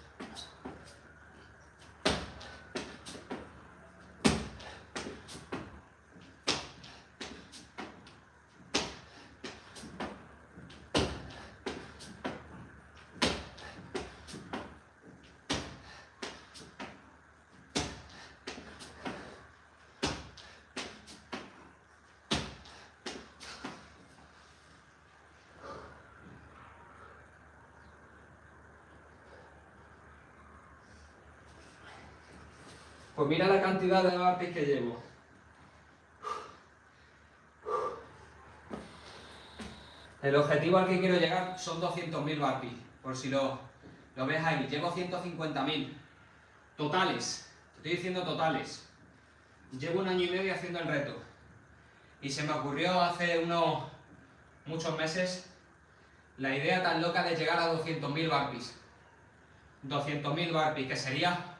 Pues mira la cantidad de burpees que llevo. El objetivo al que quiero llegar son 200.000 burpees. Por si lo ves ahí. Llevo 150.000. Totales. Te estoy diciendo totales. Llevo 1 año y medio haciendo el reto. Y se me ocurrió hace muchos meses la idea tan loca de llegar a 200.000 burpees. 200.000 burpees, que sería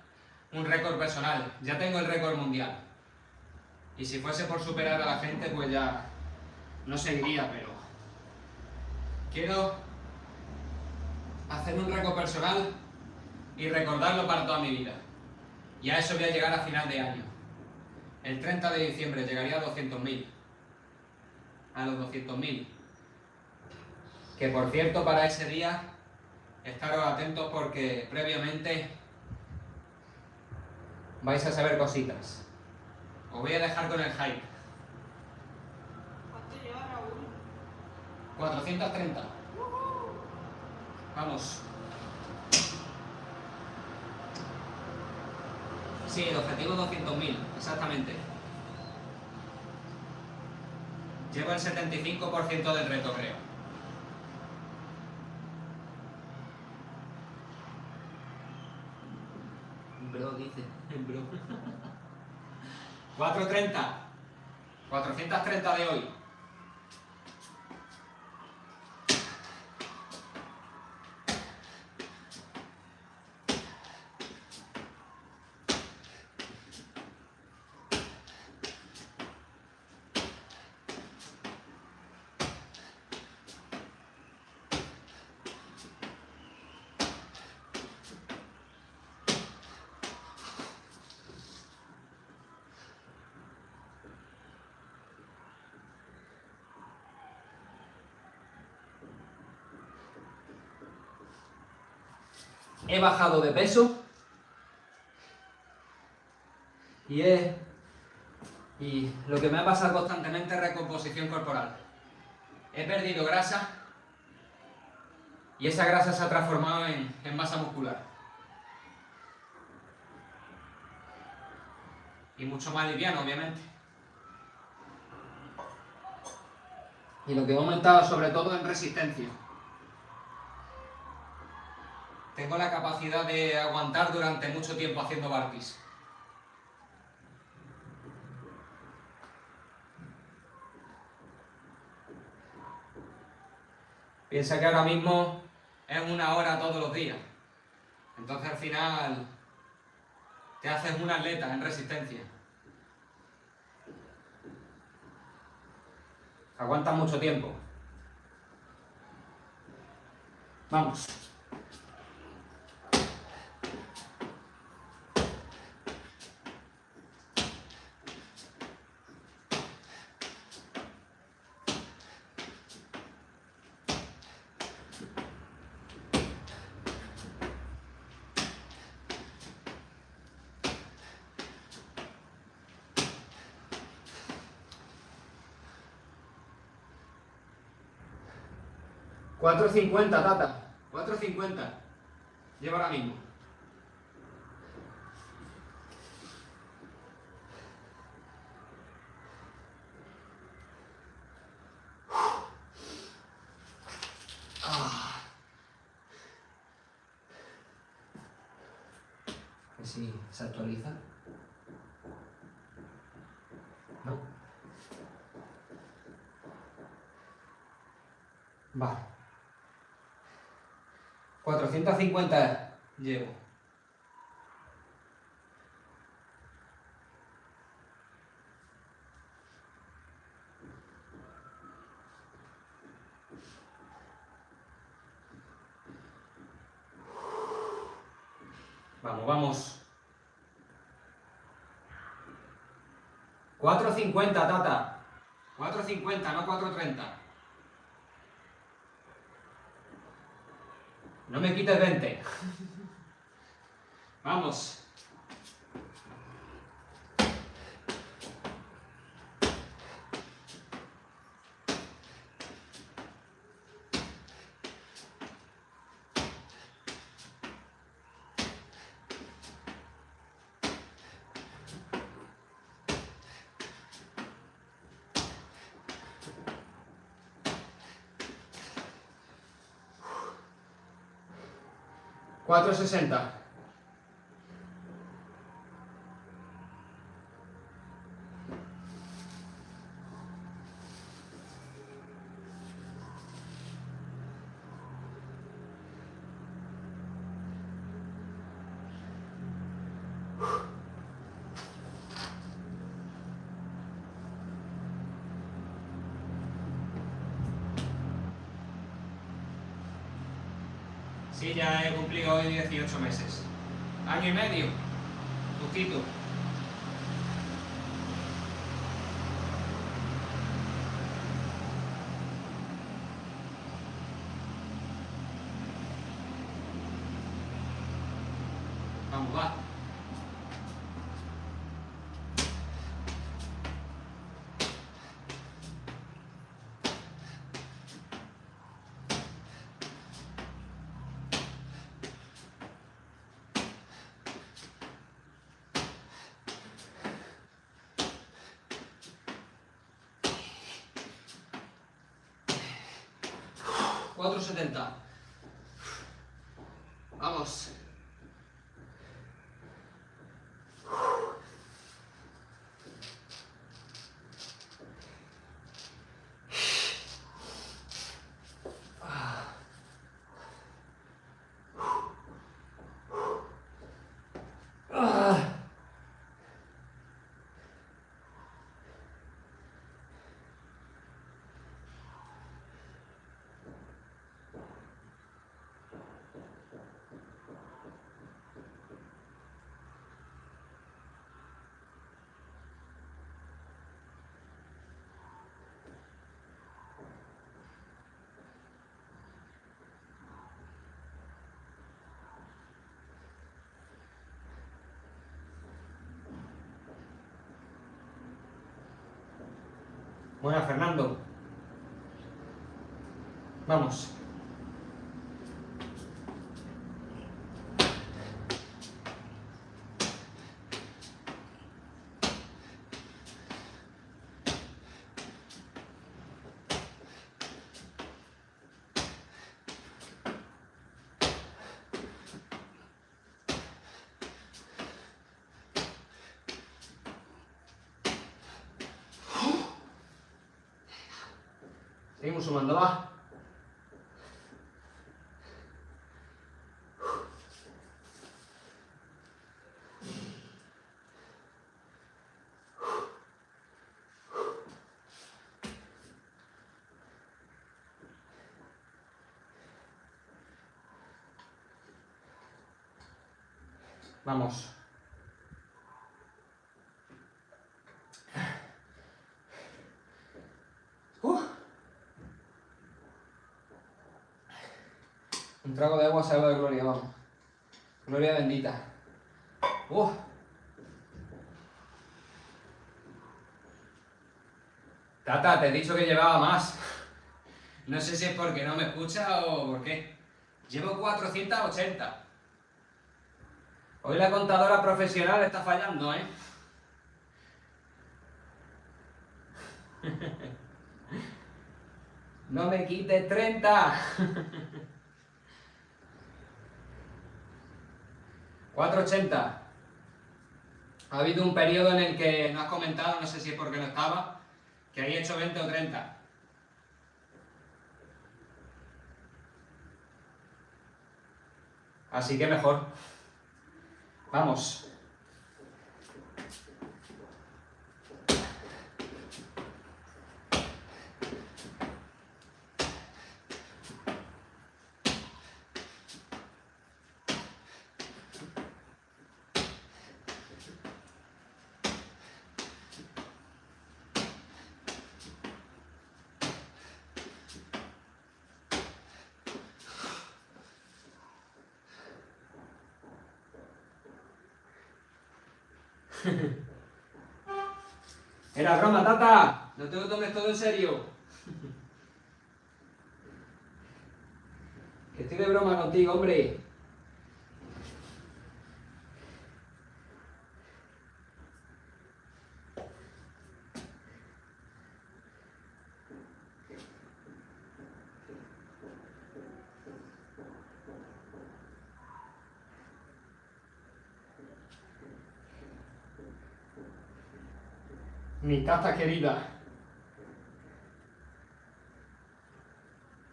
un récord personal. Ya tengo el récord mundial. Y si fuese por superar a la gente, pues ya no seguiría, pero quiero hacer un récord personal y recordarlo para toda mi vida. Y a eso voy a llegar a final de año. El 30 de diciembre llegaría a 200.000. A los 200.000. Que por cierto, para ese día, estaros atentos porque previamente vais a saber cositas. Os voy a dejar con el hype. ¿Cuánto lleva Raúl? 430. Vamos. Sí, el objetivo es 200.000, exactamente. Llevo el 75% del reto, creo. Bro, dice. Bro. 430. 430 de hoy. He bajado de peso y lo que me ha pasado constantemente es recomposición corporal. He perdido grasa y esa grasa se ha transformado en masa muscular. Y mucho más liviano, obviamente. Y lo que he aumentado sobre todo en resistencia. Tengo la capacidad de aguantar durante mucho tiempo haciendo burpees. Piensa que ahora mismo es 1 hora todos los días. Entonces al final Te haces un atleta en resistencia. Aguantas mucho tiempo. Vamos. $4.50, Tata. 4.50. Lleva ahora mismo. A ver si se actualiza. No. Vale. 450 llevo. Vamos, vamos. 4.50, Tata. 4.50, no 4.30. No me quites 20. Vamos. $4.60. Sí, ya he cumplido hoy 18 meses. Año y medio. Justito. Vamos, va. $4.70. Vamos. Buena, Fernando. Vamos. Seguimos sumando, va. Vamos. Un trago de agua salva de gloria, vamos. Gloria bendita. Tata, te he dicho que llevaba más. No sé si es porque no me escucha o por qué. Llevo 480. Hoy la contadora profesional está fallando, ¿eh? No me quites 30. 480. Ha habido un periodo en el que no has comentado, no sé si es porque no estaba, que había hecho 20 o 30. Así que mejor. Vamos. Era broma, tata. No te lo tomes todo en serio. Que estoy de broma contigo, hombre. Mi tata querida.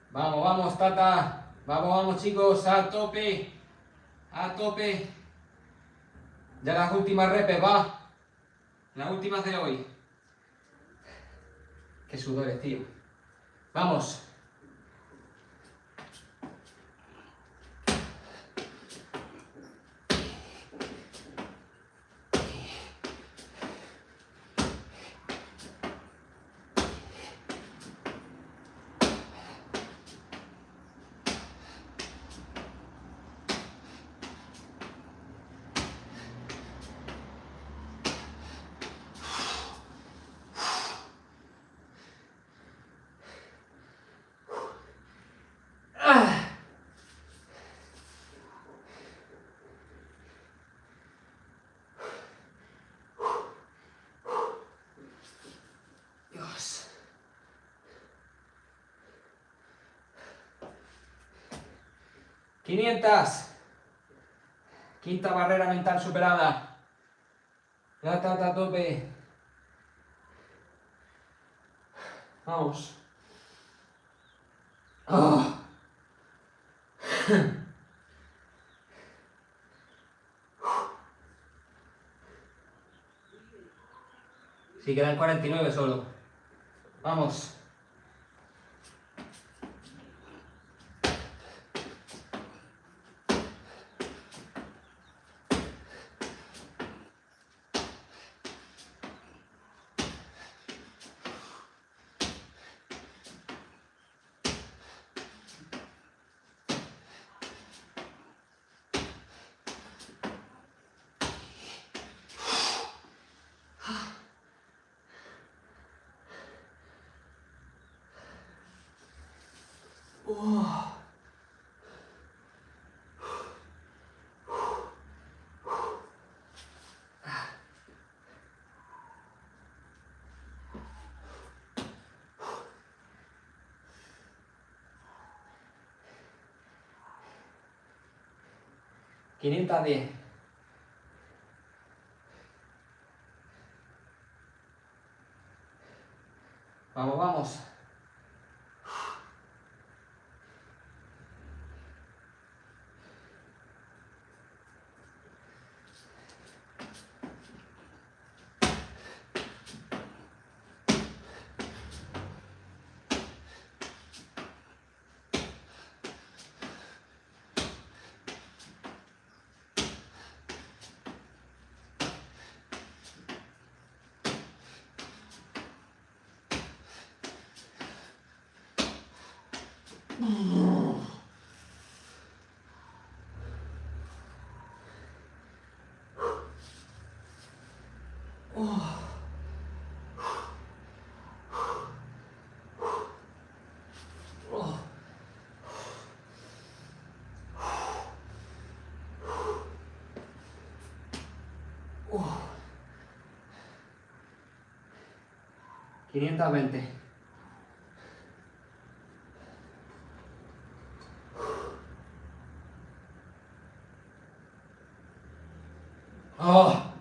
Vamos, vamos, tata. Vamos, vamos, chicos, a tope. A tope. Ya las últimas repes, va. Las últimas de hoy. Qué sudores, tío. Vamos. Dios. ¡500! Quinta barrera mental superada. Ya está a tope. Vamos. Oh. Sí, quedan 49 solo. Vamos. Oh. $510. Vamos, vamos. 520. ¡Oh!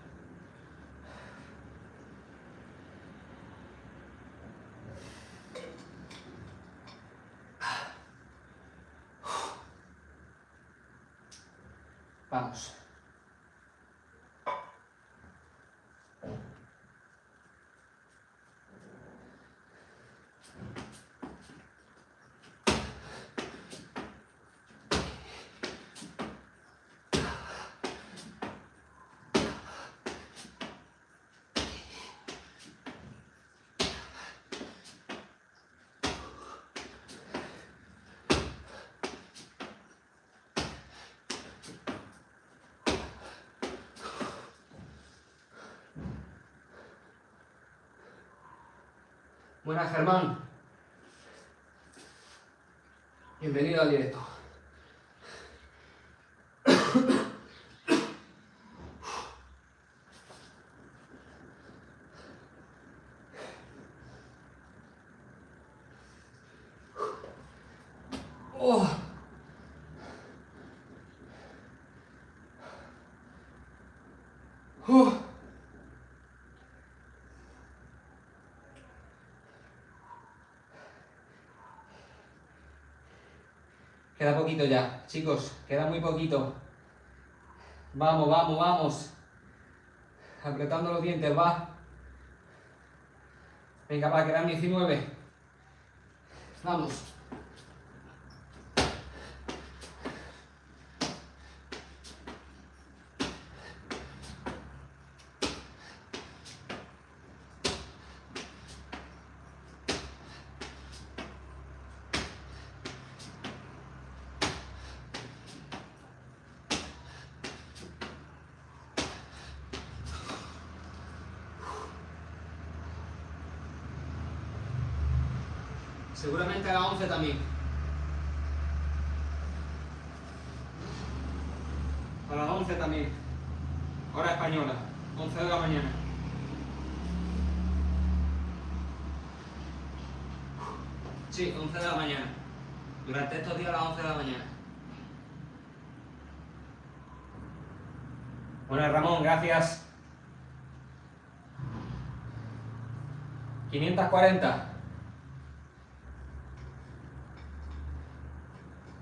Vamos. Buenas, Germán. Bienvenido al directo. Oh. Queda poquito ya, chicos, queda muy poquito. Vamos, vamos, vamos. Apretando los dientes, va. Venga, va, quedan 19. Vamos. Seguramente a las 11 también. A las 11 también. Hora española, 11 de la mañana. Sí, 11 de la mañana. Durante estos días a las 11 de la mañana. Bueno, Ramón, gracias. 540.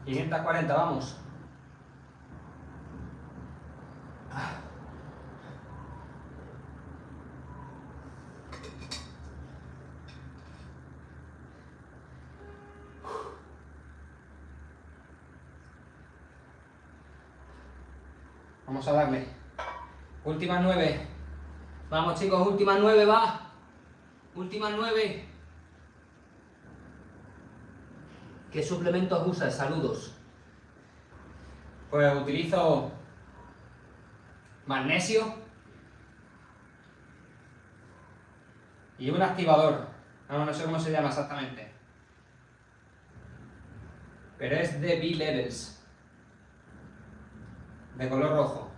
540, vamos. Vamos a darle. Últimas 9. Vamos, chicos, últimas 9, va. Últimas 9. ¿Qué suplementos usas? Saludos. Pues utilizo magnesio y un activador. No sé cómo se llama exactamente. Pero es de B-Levels. De color rojo.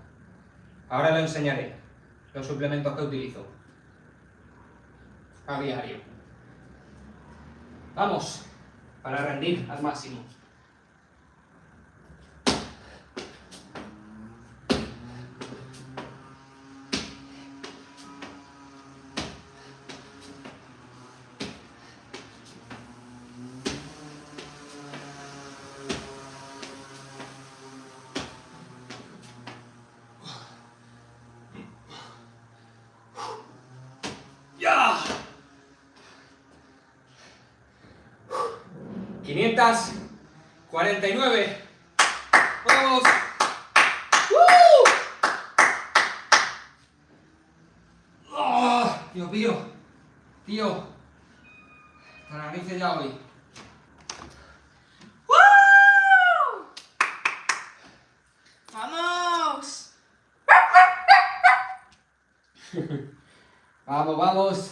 Ahora lo enseñaré. Los suplementos que utilizo a diario. Vamos. Para rendir al máximo. ¡Ya! 549. ¡Vamos! ¡Oh! Dios mío. Tío. La nariz ya hoy. Vamos, vamos.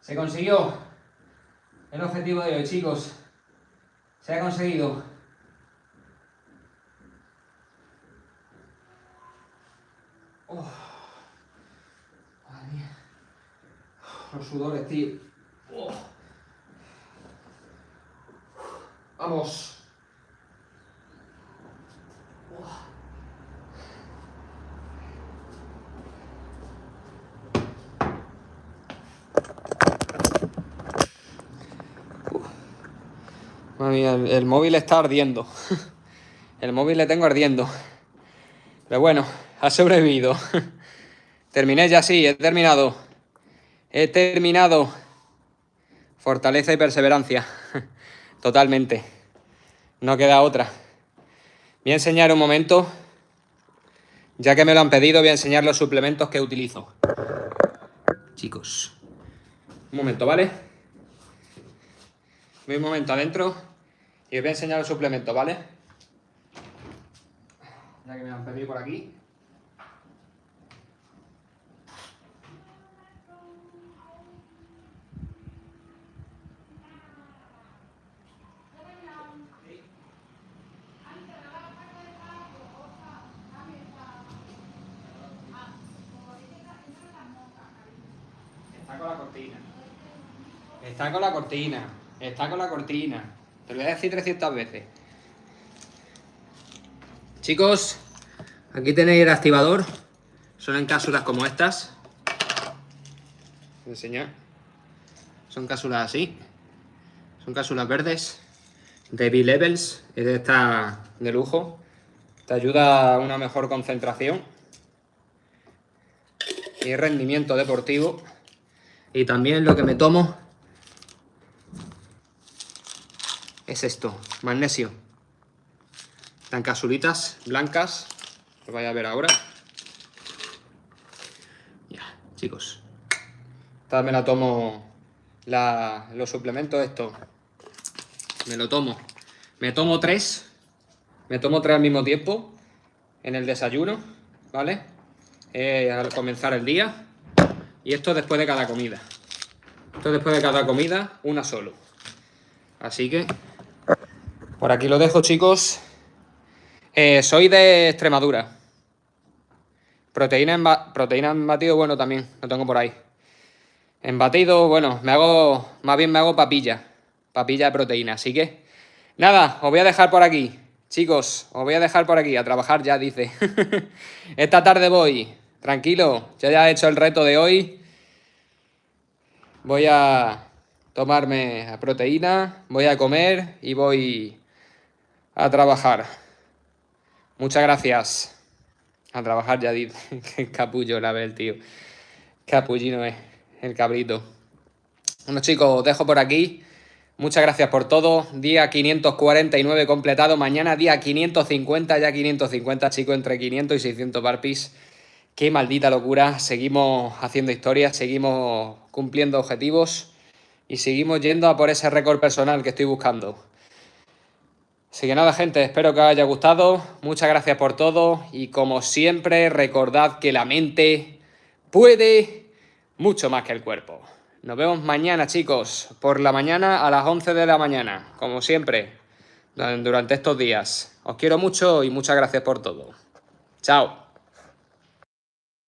Se consiguió el objetivo de hoy, chicos. Se ha conseguido. Oh. Madre mía. Los sudores, tío. Oh. Vamos. Madre mía, el móvil está ardiendo. El móvil le tengo ardiendo. Pero bueno, ha sobrevivido. Terminé ya, sí, he terminado. He terminado. Fortaleza y perseverancia. Totalmente. No queda otra. Voy a enseñar un momento. Ya que me lo han pedido, voy a enseñar los suplementos que utilizo. Chicos. Un momento, ¿vale? Voy un momento adentro y os voy a enseñar los suplementos, ¿vale? Ya que me lo han pedido por aquí. Está con la cortina. Está con la cortina. Está con la cortina. Te lo voy a decir 300 veces. Chicos, aquí tenéis el activador. Son en cápsulas como estas. Voy a enseñar. Son cápsulas así. Son cápsulas verdes. De B-Levels. Esta está de lujo. Te ayuda a una mejor concentración. Y rendimiento deportivo. Y también lo que me tomo es esto, magnesio. Están capsulitas blancas, lo vais a ver ahora. Ya, chicos. Esta me la tomo, los suplementos estos. Me lo tomo. Me tomo 3. Me tomo 3 al mismo tiempo. En el desayuno, ¿vale? Al comenzar el día. Y esto después de cada comida. Esto después de cada comida, una solo. Así que por aquí lo dejo, chicos. Soy de Extremadura. Proteína en batido, bueno, también lo tengo por ahí. En batido, bueno, más bien me hago papilla. Papilla de proteína, así que nada, os voy a dejar por aquí. Chicos, os voy a dejar por aquí, a trabajar ya, dice. Esta tarde voy, tranquilo, ya he hecho el reto de hoy. Voy a tomarme la proteína, voy a comer y voy a trabajar. Muchas gracias. A trabajar ya, dice. Qué capullo la ve el tío. Capullino es el cabrito. Bueno, chicos, os dejo por aquí. Muchas gracias por todo. Día 549 completado. Mañana día 550, ya 550, chicos, entre 500 y 600 burpees. Qué maldita locura. Seguimos haciendo historias, seguimos cumpliendo objetivos y seguimos yendo a por ese récord personal que estoy buscando. Así que nada, gente, espero que os haya gustado. Muchas gracias por todo y como siempre, recordad que la mente puede mucho más que el cuerpo. Nos vemos mañana, chicos, por la mañana a las 11 de la mañana, como siempre, durante estos días. Os quiero mucho y muchas gracias por todo. Chao.